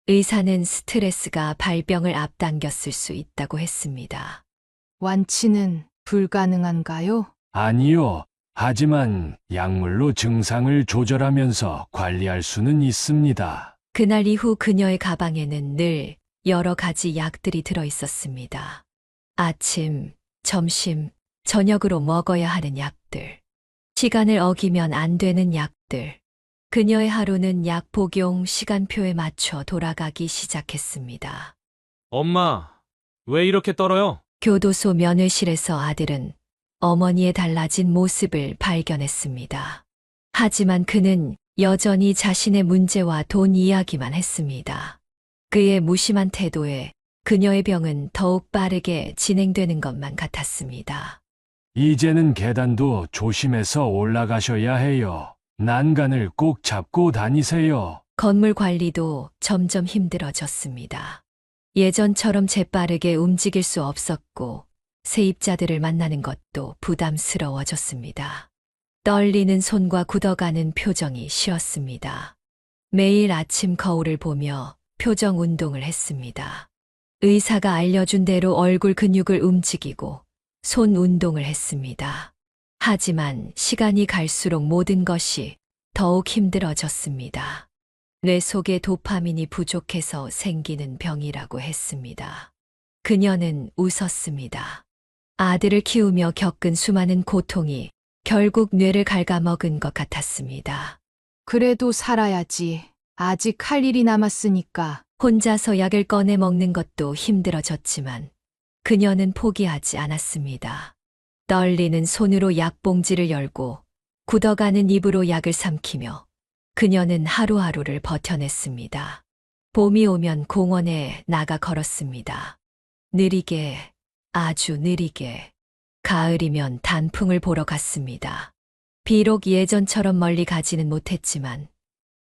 의사는 스트레스가 발병을 앞당겼을 수 있다고 했습니다. 완치는 불가능한가요? 아니요. 하지만 약물로 증상을 조절하면서 관리할 수는 있습니다. 그날 이후 그녀의 가방에는 늘 여러 가지 약들이 들어 있었습니다. 아침, 점심, 저녁으로 먹어야 하는 약들. 시간을 어기면 안 되는 약들. 그녀의 하루는 약 복용 시간표에 맞춰 돌아가기 시작했습니다. 엄마, 왜 이렇게 떨어요? 교도소 면회실에서 아들은 어머니의 달라진 모습을 발견했습니다. 하지만 그는 여전히 자신의 문제와 돈 이야기만 했습니다. 그의 무심한 태도에 그녀의 병은 더욱 빠르게 진행되는 것만 같았습니다. 이제는 계단도 조심해서 올라가셔야 해요. 난간을 꼭 잡고 다니세요. 건물 관리도 점점 힘들어졌습니다. 예전처럼 재빠르게 움직일 수 없었고 세입자들을 만나는 것도 부담스러워졌습니다. 떨리는 손과 굳어가는 표정이 쉬었습니다. 매일 아침 거울을 보며 표정 운동을 했습니다. 의사가 알려준 대로 얼굴 근육을 움직이고 손 운동을 했습니다. 하지만 시간이 갈수록 모든 것이 더욱 힘들어졌습니다. 뇌 속에 도파민이 부족해서 생기는 병이라고 했습니다. 그녀는 웃었습니다. 아들을 키우며 겪은 수많은 고통이 결국 뇌를 갉아먹은 것 같았습니다. 그래도 살아야지. 아직 할 일이 남았으니까. 혼자서 약을 꺼내 먹는 것도 힘들어졌지만 그녀는 포기하지 않았습니다. 떨리는 손으로 약봉지를 열고 굳어가는 입으로 약을 삼키며 그녀는 하루하루를 버텨냈습니다. 봄이 오면 공원에 나가 걸었습니다. 느리게, 아주 느리게. 가을이면 단풍을 보러 갔습니다. 비록 예전처럼 멀리 가지는 못했지만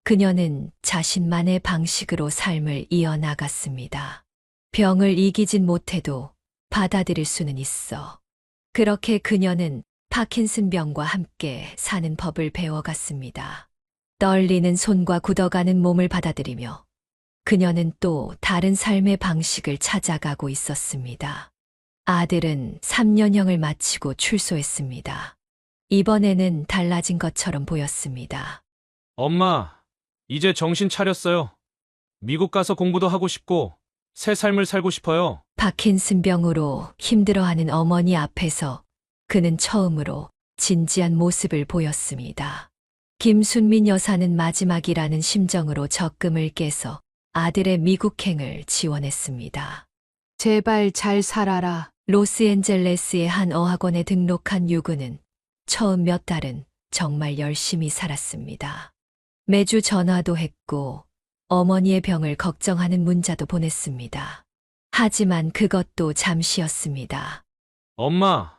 그녀는 자신만의 방식으로 삶을 이어나갔습니다. 병을 이기진 못해도 받아들일 수는 있어. 그렇게 그녀는 파킨슨병과 함께 사는 법을 배워갔습니다. 떨리는 손과 굳어가는 몸을 받아들이며 그녀는 또 다른 삶의 방식을 찾아가고 있었습니다. 아들은 3년형을 마치고 출소했습니다. 이번에는 달라진 것처럼 보였습니다. 엄마, 이제 정신 차렸어요. 미국 가서 공부도 하고 싶고 새 삶을 살고 싶어요. 파킨슨병으로 힘들어하는 어머니 앞에서 그는 처음으로 진지한 모습을 보였습니다. 김순민 여사는 마지막이라는 심정으로 적금을 깨서 아들의 미국행을 지원했습니다. 제발 잘 살아라. 로스앤젤레스의 한 어학원에 등록한 유그는 처음 몇 달은 정말 열심히 살았습니다. 매주 전화도 했고 어머니의 병을 걱정하는 문자도 보냈습니다. 하지만 그것도 잠시였습니다. 엄마,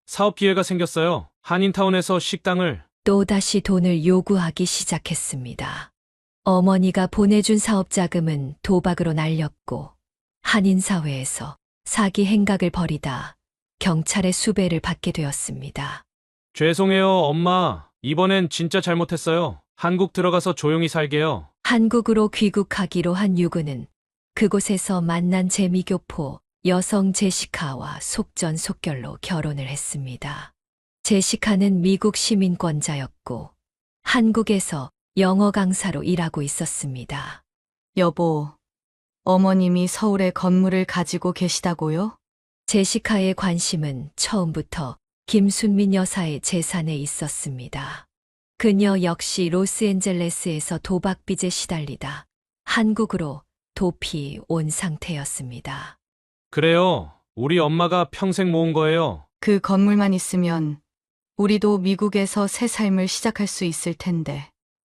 사업 기회가 생겼어요. 한인타운에서 식당을. 또다시 돈을 요구하기 시작했습니다. 어머니가 보내준 사업 자금은 도박으로 날렸고 한인사회에서 사기 행각을 벌이다 경찰의 수배를 받게 되었습니다. 죄송해요, 엄마. 이번엔 진짜 잘못했어요. 한국 들어가서 조용히 살게요. 한국으로 귀국하기로 한 유그는 그곳에서 만난 재미교포 여성 제시카와 속전속결로 결혼을 했습니다. 제시카는 미국 시민권자였고 한국에서 영어 강사로 일하고 있었습니다. 여보, 어머님이 서울에 건물을 가지고 계시다고요? 제시카의 관심은 처음부터 김순민 여사의 재산에 있었습니다. 그녀 역시 로스앤젤레스에서 도박빚에 시달리다 한국으로 도피 온 상태였습니다. 그래요. 우리 엄마가 평생 모은 거예요. 그 건물만 있으면 우리도 미국에서 새 삶을 시작할 수 있을 텐데.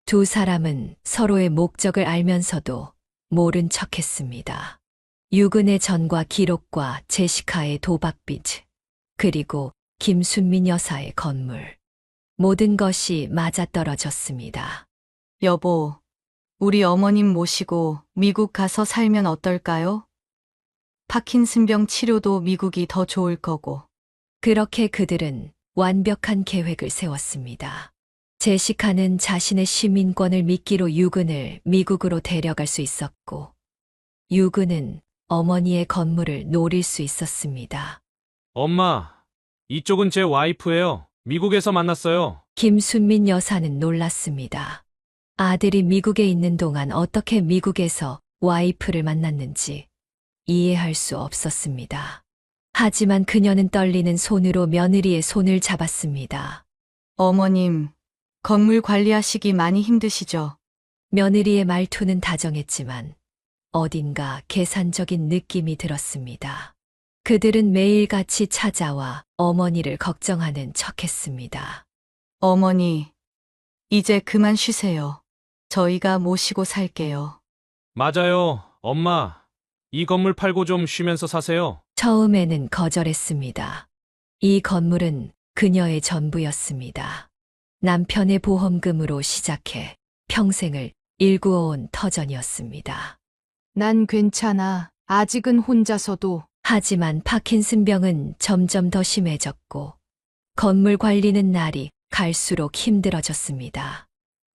두 사람은 서로의 목적을 알면서도 모른 척했습니다. 유근의 전과 기록과 제시카의 도박빚, 그리고 김순민 여사의 건물. 모든 것이 맞아떨어졌습니다. 여보, 우리 어머님 모시고 미국 가서 살면 어떨까요? 파킨슨병 치료도 미국이 더 좋을 거고. 그렇게 그들은 완벽한 계획을 세웠습니다. 제시카는 자신의 시민권을 미끼로 유근을 미국으로 데려갈 수 있었고, 유근은 어머니의 건물을 노릴 수 있었습니다. 엄마, 이쪽은 제 와이프예요. 미국에서 만났어요. 김순민 여사는 놀랐습니다. 아들이 미국에 있는 동안 어떻게 미국에서 와이프를 만났는지 이해할 수 없었습니다. 하지만 그녀는 떨리는 손으로 며느리의 손을 잡았습니다. 어머님, 건물 관리하시기 많이 힘드시죠? 며느리의 말투는 다정했지만 어딘가 계산적인 느낌이 들었습니다. 그들은 매일같이 찾아와 어머니를 걱정하는 척했습니다. 어머니, 이제 그만 쉬세요. 저희가 모시고 살게요. 맞아요, 엄마. 이 건물 팔고 좀 쉬면서 사세요. 처음에는 거절했습니다. 이 건물은 그녀의 전부였습니다. 남편의 보험금으로 시작해 평생을 일구어온 터전이었습니다. 난 괜찮아. 아직은 혼자서도. 하지만 파킨슨병은 점점 더 심해졌고 건물 관리는 날이 갈수록 힘들어졌습니다.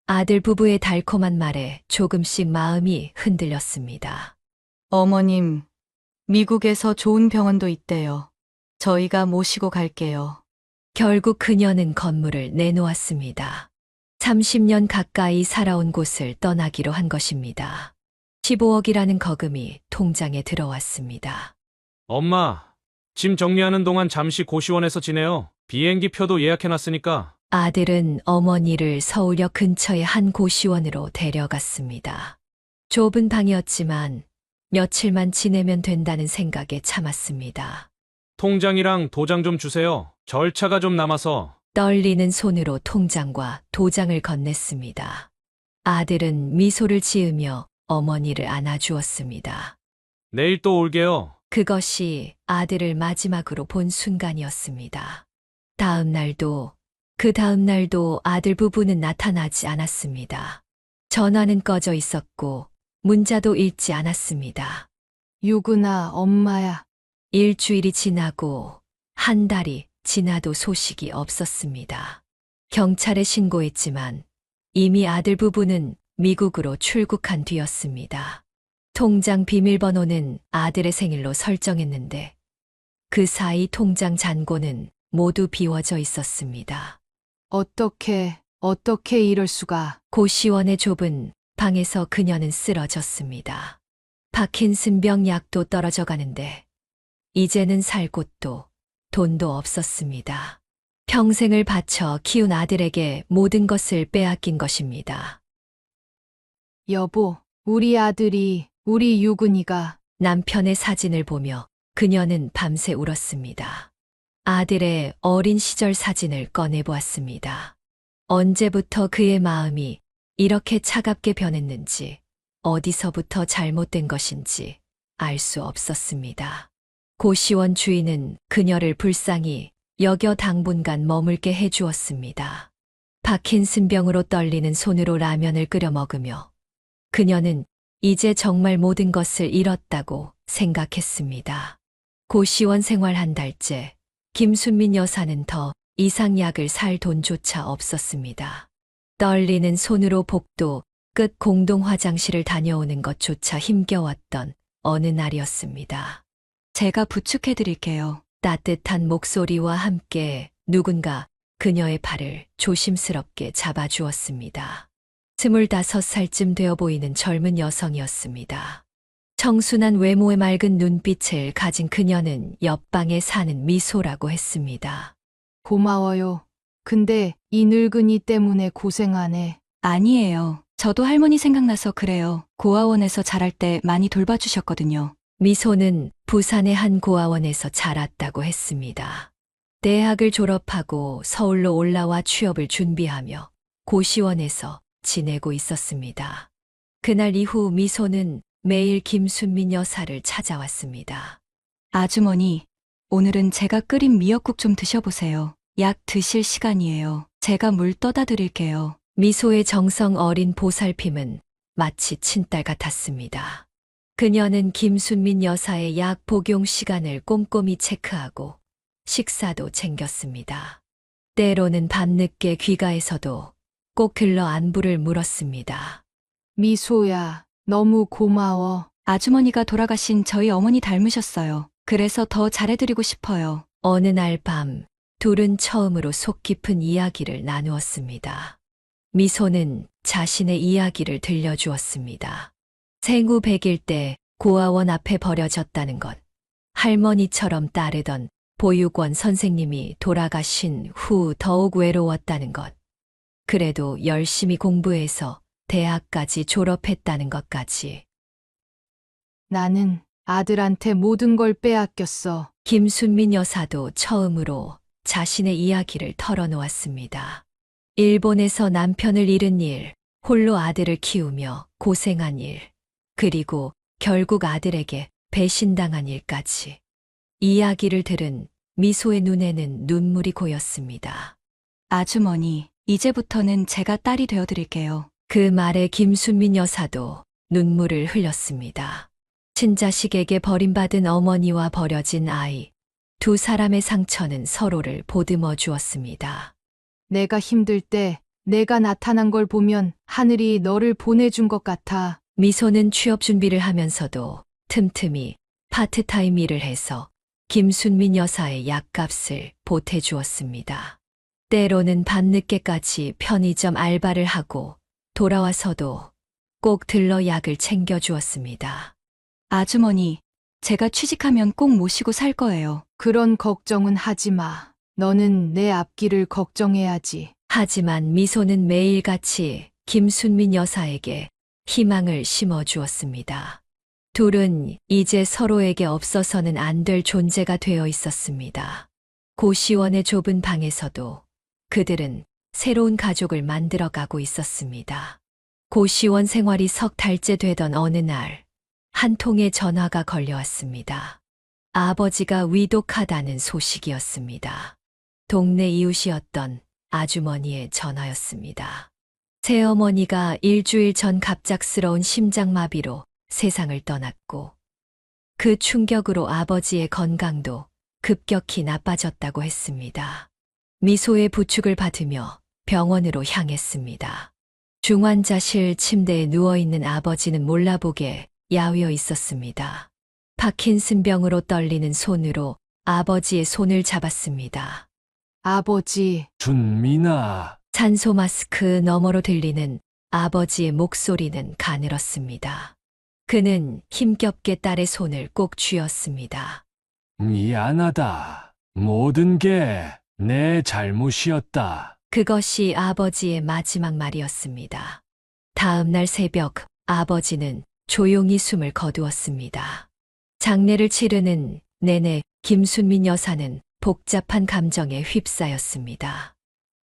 아들 부부의 달콤한 말에 조금씩 마음이 흔들렸습니다. 어머님, 미국에서 좋은 병원도 있대요. 저희가 모시고 갈게요. 결국 그녀는 건물을 내놓았습니다. 30년 가까이 살아온 곳을 떠나기로 한 것입니다. 15억이라는 거금이 통장에 들어왔습니다. 엄마, 짐 정리하는 동안 잠시 고시원에서 지내요. 비행기 표도 예약해놨으니까. 아들은 어머니를 서울역 근처의 한 고시원으로 데려갔습니다. 좁은 방이었지만 며칠만 지내면 된다는 생각에 참았습니다. 통장이랑 도장 좀 주세요. 절차가 좀 남아서. 떨리는 손으로 통장과 도장을 건넸습니다. 아들은 미소를 지으며 어머니를 안아주었습니다. 내일 또 올게요. 그것이 아들을 마지막으로 본 순간이었습니다. 다음 날도, 그 다음 날도 아들 부부는 나타나지 않았습니다. 전화는 꺼져 있었고, 문자도 읽지 않았습니다. 유근아, 엄마야. 일주일이 지나고, 한 달이 지나도 소식이 없었습니다. 경찰에 신고했지만, 이미 아들 부부는 미국으로 출국한 뒤였습니다. 통장 비밀번호는 아들의 생일로 설정했는데 그 사이 통장 잔고는 모두 비워져 있었습니다. 어떻게 이럴 수가. 고시원의 좁은 방에서 그녀는 쓰러졌습니다. 파킨슨병 약도 떨어져 가는데 이제는 살 곳도 돈도 없었습니다. 평생을 바쳐 키운 아들에게 모든 것을 빼앗긴 것입니다. 여보, 우리 아들이, 우리 유근이가. 남편의 사진을 보며 그녀는 밤새 울었습니다. 아들의 어린 시절 사진을 꺼내보았습니다. 언제부터 그의 마음이 이렇게 차갑게 변했는지, 어디서부터 잘못된 것인지 알 수 없었습니다. 고시원 주인은 그녀를 불쌍히 여겨 당분간 머물게 해주었습니다. 파킨슨병으로 떨리는 손으로 라면을 끓여 먹으며 그녀는 이제 정말 모든 것을 잃었다고 생각했습니다. 고시원 생활 한 달째, 김순민 여사는 더 이상 약을 살 돈조차 없었습니다. 떨리는 손으로 복도 끝 공동 화장실을 다녀오는 것조차 힘겨웠던 어느 날이었습니다. 제가 부축해드릴게요. 따뜻한 목소리와 함께 누군가 그녀의 팔을 조심스럽게 잡아주었습니다. 25살쯤 되어 보이는 젊은 여성이었습니다. 청순한 외모의 맑은 눈빛을 가진 그녀는 옆방에 사는 미소라고 했습니다. 고마워요. 근데 이 늙은이 때문에 고생하네. 아니에요. 저도 할머니 생각나서 그래요. 고아원에서 자랄 때 많이 돌봐주셨거든요. 미소는 부산의 한 고아원에서 자랐다고 했습니다. 대학을 졸업하고 서울로 올라와 취업을 준비하며 고시원에서 지내고 있었습니다. 그날 이후 미소는 매일 김순민 여사를 찾아왔습니다. 아주머니, 오늘은 제가 끓인 미역국 좀 드셔보세요. 약 드실 시간이에요. 제가 물 떠다 드릴게요. 미소의 정성 어린 보살핌은 마치 친딸 같았습니다. 그녀는 김순민 여사의 약 복용 시간을 꼼꼼히 체크하고 식사도 챙겼습니다. 때로는 밤늦게 귀가에서도 꼭 들러 안부를 물었습니다. 미소야, 너무 고마워. 아주머니가 돌아가신 저희 어머니 닮으셨어요. 그래서 더 잘해드리고 싶어요. 어느 날 밤, 둘은 처음으로 속 깊은 이야기를 나누었습니다. 미소는 자신의 이야기를 들려주었습니다. 생후 100일 때 고아원 앞에 버려졌다는 것, 할머니처럼 따르던 보육원 선생님이 돌아가신 후 더욱 외로웠다는 것, 그래도 열심히 공부해서 대학까지 졸업했다는 것까지. 나는 아들한테 모든 걸 빼앗겼어. 김순민 여사도 처음으로 자신의 이야기를 털어놓았습니다. 일본에서 남편을 잃은 일, 홀로 아들을 키우며 고생한 일, 그리고 결국 아들에게 배신당한 일까지. 이야기를 들은 미소의 눈에는 눈물이 고였습니다. 아주머니, 이제부터는 제가 딸이 되어드릴게요. 그 말에 김순민 여사도 눈물을 흘렸습니다. 친자식에게 버림받은 어머니와 버려진 아이, 두 사람의 상처는 서로를 보듬어 주었습니다. 내가 힘들 때 내가 나타난 걸 보면 하늘이 너를 보내준 것 같아. 미소는 취업 준비를 하면서도 틈틈이 파트타임 일을 해서 김순민 여사의 약값을 보태주었습니다. 때로는 밤늦게까지 편의점 알바를 하고 돌아와서도 꼭 들러 약을 챙겨주었습니다. 아주머니, 제가 취직하면 꼭 모시고 살 거예요. 그런 걱정은 하지 마. 너는 내 앞길을 걱정해야지. 하지만 미소는 매일같이 김순민 여사에게 희망을 심어주었습니다. 둘은 이제 서로에게 없어서는 안 될 존재가 되어 있었습니다. 고시원의 좁은 방에서도 그들은 새로운 가족을 만들어가고 있었습니다. 고시원 생활이 석 달째 되던 어느 날, 한 통의 전화가 걸려왔습니다. 아버지가 위독하다는 소식이었습니다. 동네 이웃이었던 아주머니의 전화였습니다. 새어머니가 일주일 전 갑작스러운 심장마비로 세상을 떠났고, 그 충격으로 아버지의 건강도 급격히 나빠졌다고 했습니다. 미소의 부축을 받으며 병원으로 향했습니다. 중환자실 침대에 누워있는 아버지는 몰라보게 야위어 있었습니다. 파킨슨병으로 떨리는 손으로 아버지의 손을 잡았습니다. 아버지, 순민아, 산소 마스크 너머로 들리는 아버지의 목소리는 가늘었습니다. 그는 힘겹게 딸의 손을 꼭 쥐었습니다. 미안하다. 모든 게 내 잘못이었다. 그것이 아버지의 마지막 말이었습니다. 다음 날 새벽, 아버지는 조용히 숨을 거두었습니다. 장례를 치르는 내내 김순민 여사는 복잡한 감정에 휩싸였습니다.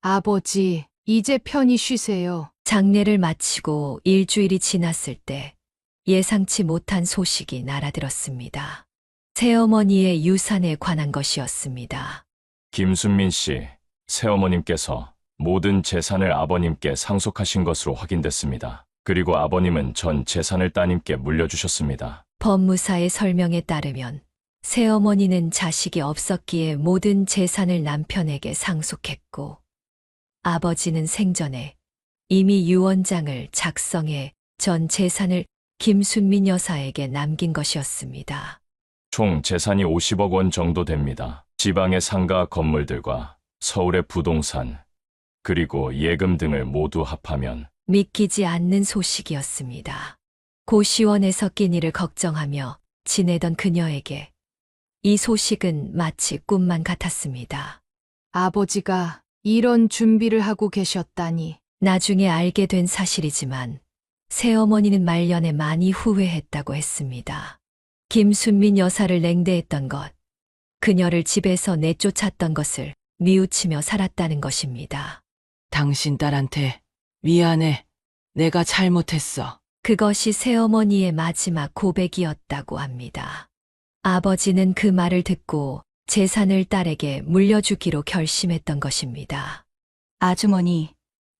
아버지, 이제 편히 쉬세요. 장례를 마치고 일주일이 지났을 때 예상치 못한 소식이 날아들었습니다. 새어머니의 유산에 관한 것이었습니다. 김순민 씨, 새어머님께서 모든 재산을 아버님께 상속하신 것으로 확인됐습니다. 그리고 아버님은 전 재산을 따님께 물려주셨습니다. 법무사의 설명에 따르면 새어머니는 자식이 없었기에 모든 재산을 남편에게 상속했고, 아버지는 생전에 이미 유언장을 작성해 전 재산을 김순민 여사에게 남긴 것이었습니다. 총 재산이 50억 원 정도 됩니다. 지방의 상가 건물들과 서울의 부동산, 그리고 예금 등을 모두 합하면 믿기지 않는 소식이었습니다. 고시원에서 끼니를 걱정하며 지내던 그녀에게 이 소식은 마치 꿈만 같았습니다. 아버지가 이런 준비를 하고 계셨다니. 나중에 알게 된 사실이지만 새어머니는 말년에 많이 후회했다고 했습니다. 김순민 여사를 냉대했던 것, 그녀를 집에서 내쫓았던 것을 뉘우치며 살았다는 것입니다. 당신 딸한테 미안해. 내가 잘못했어. 그것이 새어머니의 마지막 고백이었다고 합니다. 아버지는 그 말을 듣고 재산을 딸에게 물려주기로 결심했던 것입니다. 아주머니,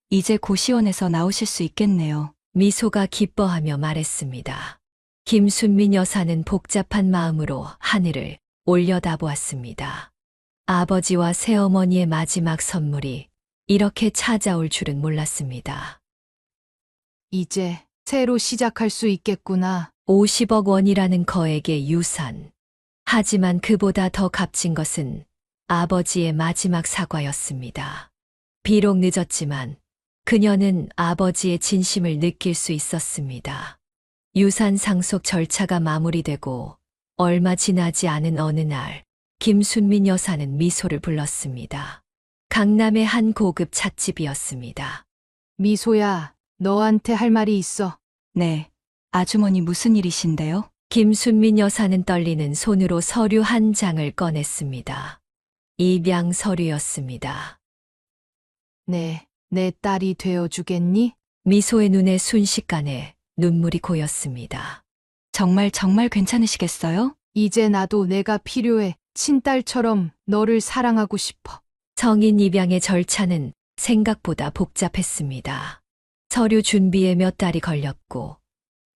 이제 고시원에서 나오실 수 있겠네요. 미소가 기뻐하며 말했습니다. 김순민 여사는 복잡한 마음으로 하늘을 올려다보았습니다. 아버지와 새어머니의 마지막 선물이 이렇게 찾아올 줄은 몰랐습니다. 이제 새로 시작할 수 있겠구나. 50억 원이라는 거액의 유산. 하지만 그보다 더 값진 것은 아버지의 마지막 사과였습니다. 비록 늦었지만 그녀는 아버지의 진심을 느낄 수 있었습니다. 유산 상속 절차가 마무리되고 얼마 지나지 않은 어느 날 김순민 여사는 미소를 불렀습니다. 강남의 한 고급 찻집이었습니다. 미소야, 너한테 할 말이 있어. 네, 아주머니 무슨 일이신데요? 김순민 여사는 떨리는 손으로 서류 한 장을 꺼냈습니다. 입양 서류였습니다. 네, 내 딸이 되어주겠니? 미소의 눈에 순식간에 눈물이 고였습니다. 정말 괜찮으시겠어요? 이제 나도 내가 필요해. 친딸처럼 너를 사랑하고 싶어. 성인 입양의 절차는 생각보다 복잡했습니다. 서류 준비에 몇 달이 걸렸고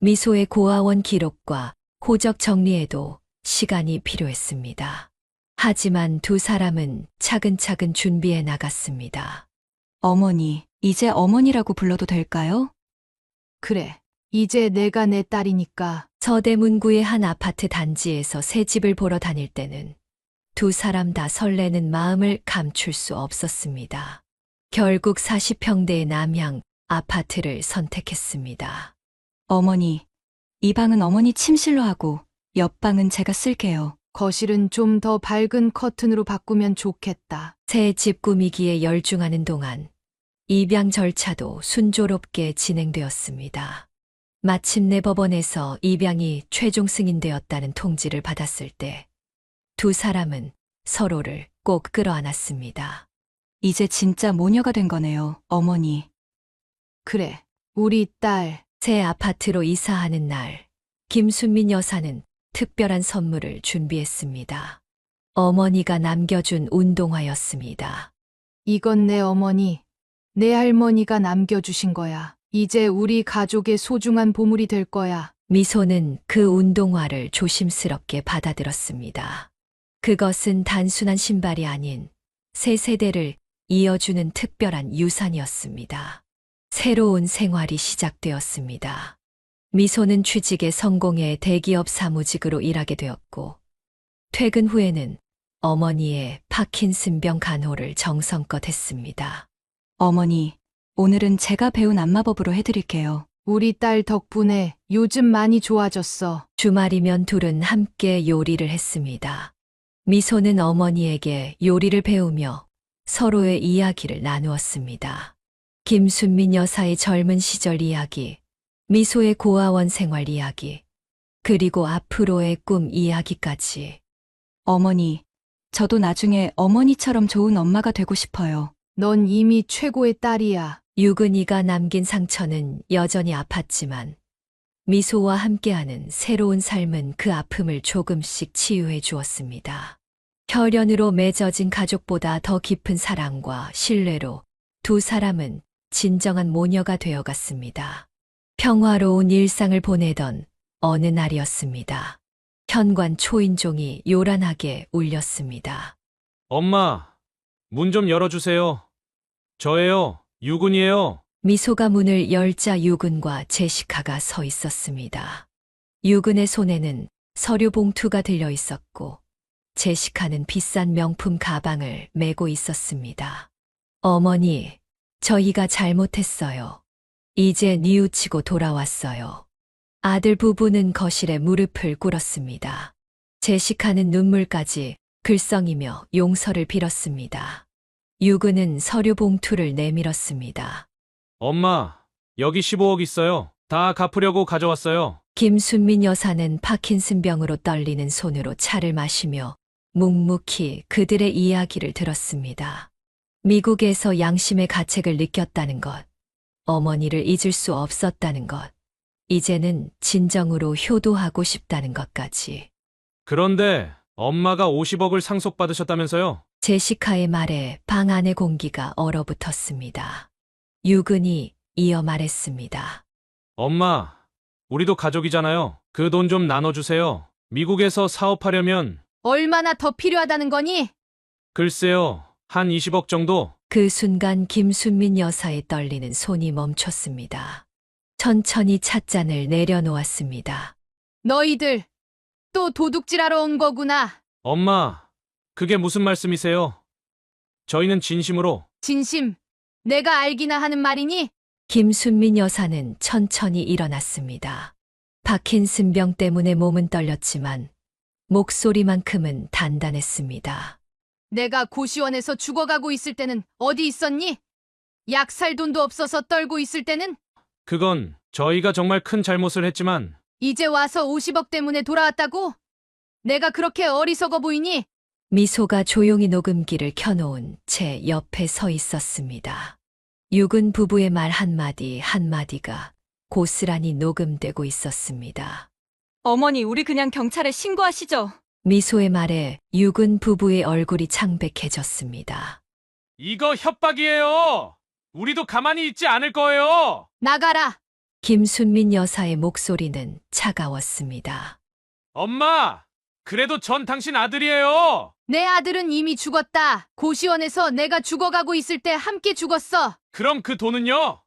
미소의 고아원 기록과 호적 정리에도 시간이 필요했습니다. 하지만 두 사람은 차근차근 준비해 나갔습니다. 어머니, 이제 어머니라고 불러도 될까요? 그래, 이제 내가 내 딸이니까. 서대문구의 한 아파트 단지에서 새 집을 보러 다닐 때는 두 사람 다 설레는 마음을 감출 수 없었습니다. 결국 40평대의 남향 아파트를 선택했습니다. 어머니, 이 방은 어머니 침실로 하고 옆방은 제가 쓸게요. 거실은 좀 더 밝은 커튼으로 바꾸면 좋겠다. 새 집 꾸미기에 열중하는 동안 입양 절차도 순조롭게 진행되었습니다. 마침내 법원에서 입양이 최종 승인되었다는 통지를 받았을 때 두 사람은 서로를 꼭 끌어안았습니다. 이제 진짜 모녀가 된 거네요, 어머니. 그래, 우리 딸. 새 아파트로 이사하는 날, 김순민 여사는 특별한 선물을 준비했습니다. 어머니가 남겨준 운동화였습니다. 이건 내 어머니, 내 할머니가 남겨주신 거야. 이제 우리 가족의 소중한 보물이 될 거야. 미소는 그 운동화를 조심스럽게 받아들었습니다. 그것은 단순한 신발이 아닌 새 세대를 이어주는 특별한 유산이었습니다. 새로운 생활이 시작되었습니다. 미소는 취직에 성공해 대기업 사무직으로 일하게 되었고, 퇴근 후에는 어머니의 파킨슨병 간호를 정성껏 했습니다. 어머니, 오늘은 제가 배운 안마법으로 해드릴게요. 우리 딸 덕분에 요즘 많이 좋아졌어. 주말이면 둘은 함께 요리를 했습니다. 미소는 어머니에게 요리를 배우며 서로의 이야기를 나누었습니다. 김순민 여사의 젊은 시절 이야기, 미소의 고아원 생활 이야기, 그리고 앞으로의 꿈 이야기까지. 어머니, 저도 나중에 어머니처럼 좋은 엄마가 되고 싶어요. 넌 이미 최고의 딸이야. 유근이가 남긴 상처는 여전히 아팠지만 미소와 함께하는 새로운 삶은 그 아픔을 조금씩 치유해 주었습니다. 혈연으로 맺어진 가족보다 더 깊은 사랑과 신뢰로 두 사람은 진정한 모녀가 되어갔습니다. 평화로운 일상을 보내던 어느 날이었습니다. 현관 초인종이 요란하게 울렸습니다. 엄마, 문 좀 열어주세요. 저예요, 유근이에요. 미소가 문을 열자 유근과 제시카가 서 있었습니다. 유근의 손에는 서류 봉투가 들려 있었고 제시카는 비싼 명품 가방을 메고 있었습니다. 어머니, 저희가 잘못했어요. 이제 뉘우치고 돌아왔어요. 아들 부부는 거실에 무릎을 꿇었습니다. 제시카는 눈물까지 글썽이며 용서를 빌었습니다. 유근은 서류 봉투를 내밀었습니다. 엄마, 여기 15억 있어요. 다 갚으려고 가져왔어요. 김순민 여사는 파킨슨병으로 떨리는 손으로 차를 마시며 묵묵히 그들의 이야기를 들었습니다. 미국에서 양심의 가책을 느꼈다는 것, 어머니를 잊을 수 없었다는 것, 이제는 진정으로 효도하고 싶다는 것까지. 그런데 엄마가 50억을 상속받으셨다면서요? 제시카의 말에 방 안의 공기가 얼어붙었습니다. 유근이 이어 말했습니다. 엄마, 우리도 가족이잖아요. 그 돈 좀 나눠주세요. 미국에서 사업하려면 얼마나 더 필요하다는 거니? 글쎄요, 한 20억 정도? 그 순간 김순민 여사의 떨리는 손이 멈췄습니다. 천천히 찻잔을 내려놓았습니다. 너희들 또 도둑질하러 온 거구나. 엄마, 그게 무슨 말씀이세요? 저희는 진심으로. 진심, 내가 알기나 하는 말이니? 김순민 여사는 천천히 일어났습니다. 파킨슨병 때문에 몸은 떨렸지만 목소리만큼은 단단했습니다. 내가 고시원에서 죽어가고 있을 때는 어디 있었니? 약 살 돈도 없어서 떨고 있을 때는? 그건 저희가 정말 큰 잘못을 했지만 이제 와서 50억 때문에 돌아왔다고? 내가 그렇게 어리석어 보이니? 미소가 조용히 녹음기를 켜놓은 제 옆에 서 있었습니다. 육은 부부의 말 한마디 한마디가 고스란히 녹음되고 있었습니다. 어머니, 우리 그냥 경찰에 신고하시죠. 미소의 말에 육은 부부의 얼굴이 창백해졌습니다. 이거 협박이에요. 우리도 가만히 있지 않을 거예요. 나가라. 김순민 여사의 목소리는 차가웠습니다. 엄마, 그래도 전 당신 아들이에요. 내 아들은 이미 죽었다. 고시원에서 내가 죽어가고 있을 때 함께 죽었어. 그럼 그 돈은요?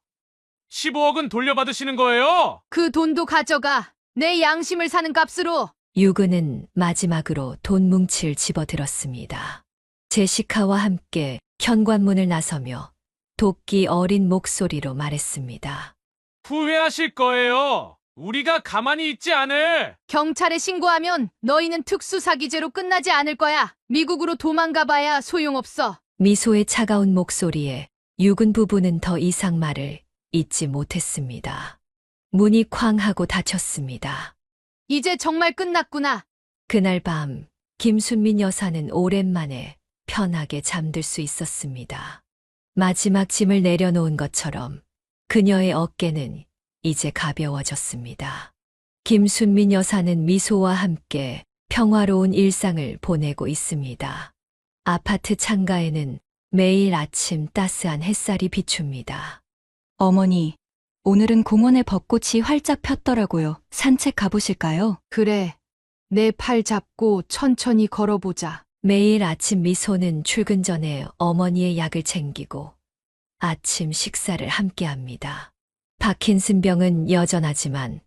15억은 돌려받으시는 거예요? 그 돈도 가져가. 내 양심을 사는 값으로. 유근은 마지막으로 돈 뭉치를 집어들었습니다. 제시카와 함께 현관문을 나서며 돕기 어린 목소리로 말했습니다. 후회하실 거예요. 우리가 가만히 있지 않을. 경찰에 신고하면 너희는 특수사기죄로 끝나지 않을 거야. 미국으로 도망가 봐야 소용없어. 미소의 차가운 목소리에 유근 부부는 더 이상 말을 잇지 못했습니다. 문이 쾅 하고 닫혔습니다. 이제 정말 끝났구나. 그날 밤 김순민 여사는 오랜만에 편하게 잠들 수 있었습니다. 마지막 짐을 내려놓은 것처럼 그녀의 어깨는 이제 가벼워졌습니다. 김순민 여사는 미소와 함께 평화로운 일상을 보내고 있습니다. 아파트 창가에는 매일 아침 따스한 햇살이 비춥니다. 어머니, 오늘은 공원에 벚꽃이 활짝 폈더라고요. 산책 가보실까요? 그래. 내 팔 잡고 천천히 걸어보자. 매일 아침 미소는 출근 전에 어머니의 약을 챙기고 아침 식사를 함께 합니다. 파킨슨병은 여전하지만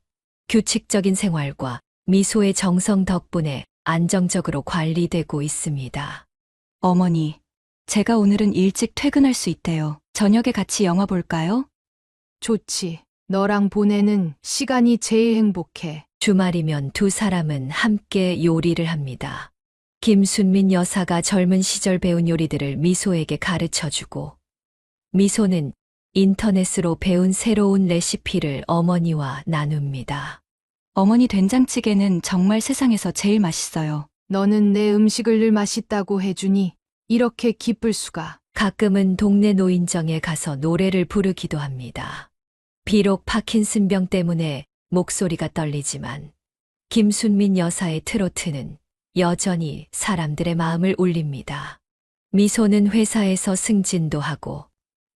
규칙적인 생활과 미소의 정성 덕분에 안정적으로 관리되고 있습니다. 어머니, 제가 오늘은 일찍 퇴근할 수 있대요. 저녁에 같이 영화 볼까요? 좋지. 너랑 보내는 시간이 제일 행복해. 주말이면 두 사람은 함께 요리를 합니다. 김순민 여사가 젊은 시절 배운 요리들을 미소에게 가르쳐주고 미소는 인터넷으로 배운 새로운 레시피를 어머니와 나눕니다. 어머니 된장찌개는 정말 세상에서 제일 맛있어요. 너는 내 음식을 늘 맛있다고 해주니 이렇게 기쁠 수가. 가끔은 동네 노인정에 가서 노래를 부르기도 합니다. 비록 파킨슨병 때문에 목소리가 떨리지만 김순민 여사의 트로트는 여전히 사람들의 마음을 울립니다. 미소는 회사에서 승진도 하고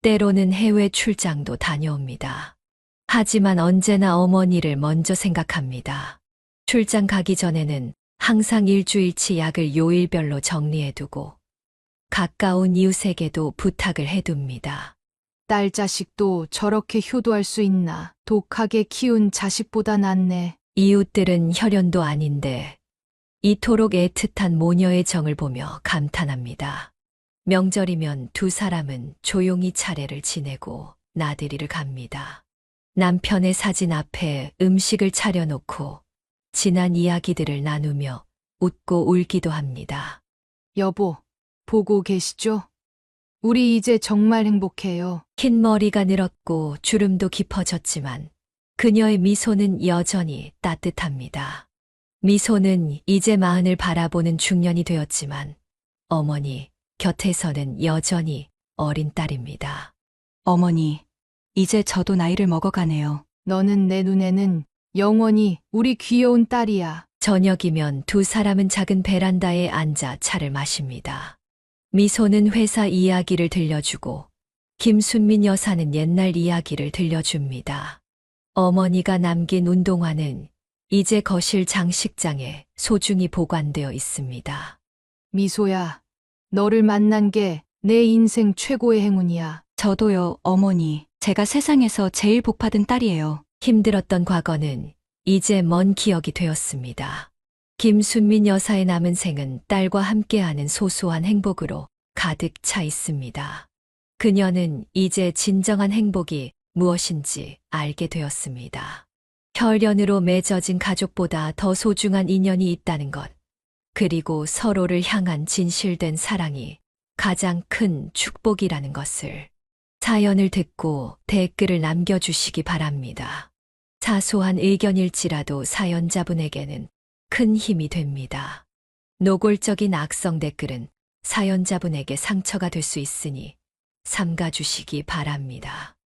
때로는 해외 출장도 다녀옵니다. 하지만 언제나 어머니를 먼저 생각합니다. 출장 가기 전에는 항상 일주일치 약을 요일별로 정리해두고 가까운 이웃에게도 부탁을 해둡니다. 딸 자식도 저렇게 효도할 수 있나. 독하게 키운 자식보다 낫네. 이웃들은 혈연도 아닌데 이토록 애틋한 모녀의 정을 보며 감탄합니다. 명절이면 두 사람은 조용히 차례를 지내고 나들이를 갑니다. 남편의 사진 앞에 음식을 차려놓고 지난 이야기들을 나누며 웃고 울기도 합니다. 여보, 보고 계시죠? 우리 이제 정말 행복해요. 흰 머리가 늘었고 주름도 깊어졌지만 그녀의 미소는 여전히 따뜻합니다. 미소는 이제 마흔을 바라보는 중년이 되었지만 어머니 곁에서는 여전히 어린 딸입니다. 어머니, 이제 저도 나이를 먹어가네요. 너는 내 눈에는 영원히 우리 귀여운 딸이야. 저녁이면 두 사람은 작은 베란다에 앉아 차를 마십니다. 미소는 회사 이야기를 들려주고 김순민 여사는 옛날 이야기를 들려줍니다. 어머니가 남긴 운동화는 이제 거실 장식장에 소중히 보관되어 있습니다. 미소야, 너를 만난 게 내 인생 최고의 행운이야. 저도요, 어머니. 제가 세상에서 제일 복받은 딸이에요. 힘들었던 과거는 이제 먼 기억이 되었습니다. 김순민 여사의 남은 생은 딸과 함께하는 소소한 행복으로 가득 차 있습니다. 그녀는 이제 진정한 행복이 무엇인지 알게 되었습니다. 혈연으로 맺어진 가족보다 더 소중한 인연이 있다는 것, 그리고 서로를 향한 진실된 사랑이 가장 큰 축복이라는 것을. 사연을 듣고 댓글을 남겨주시기 바랍니다. 사소한 의견일지라도 사연자분에게는 큰 힘이 됩니다. 노골적인 악성 댓글은 사연자분에게 상처가 될 수 있으니 삼가주시기 바랍니다.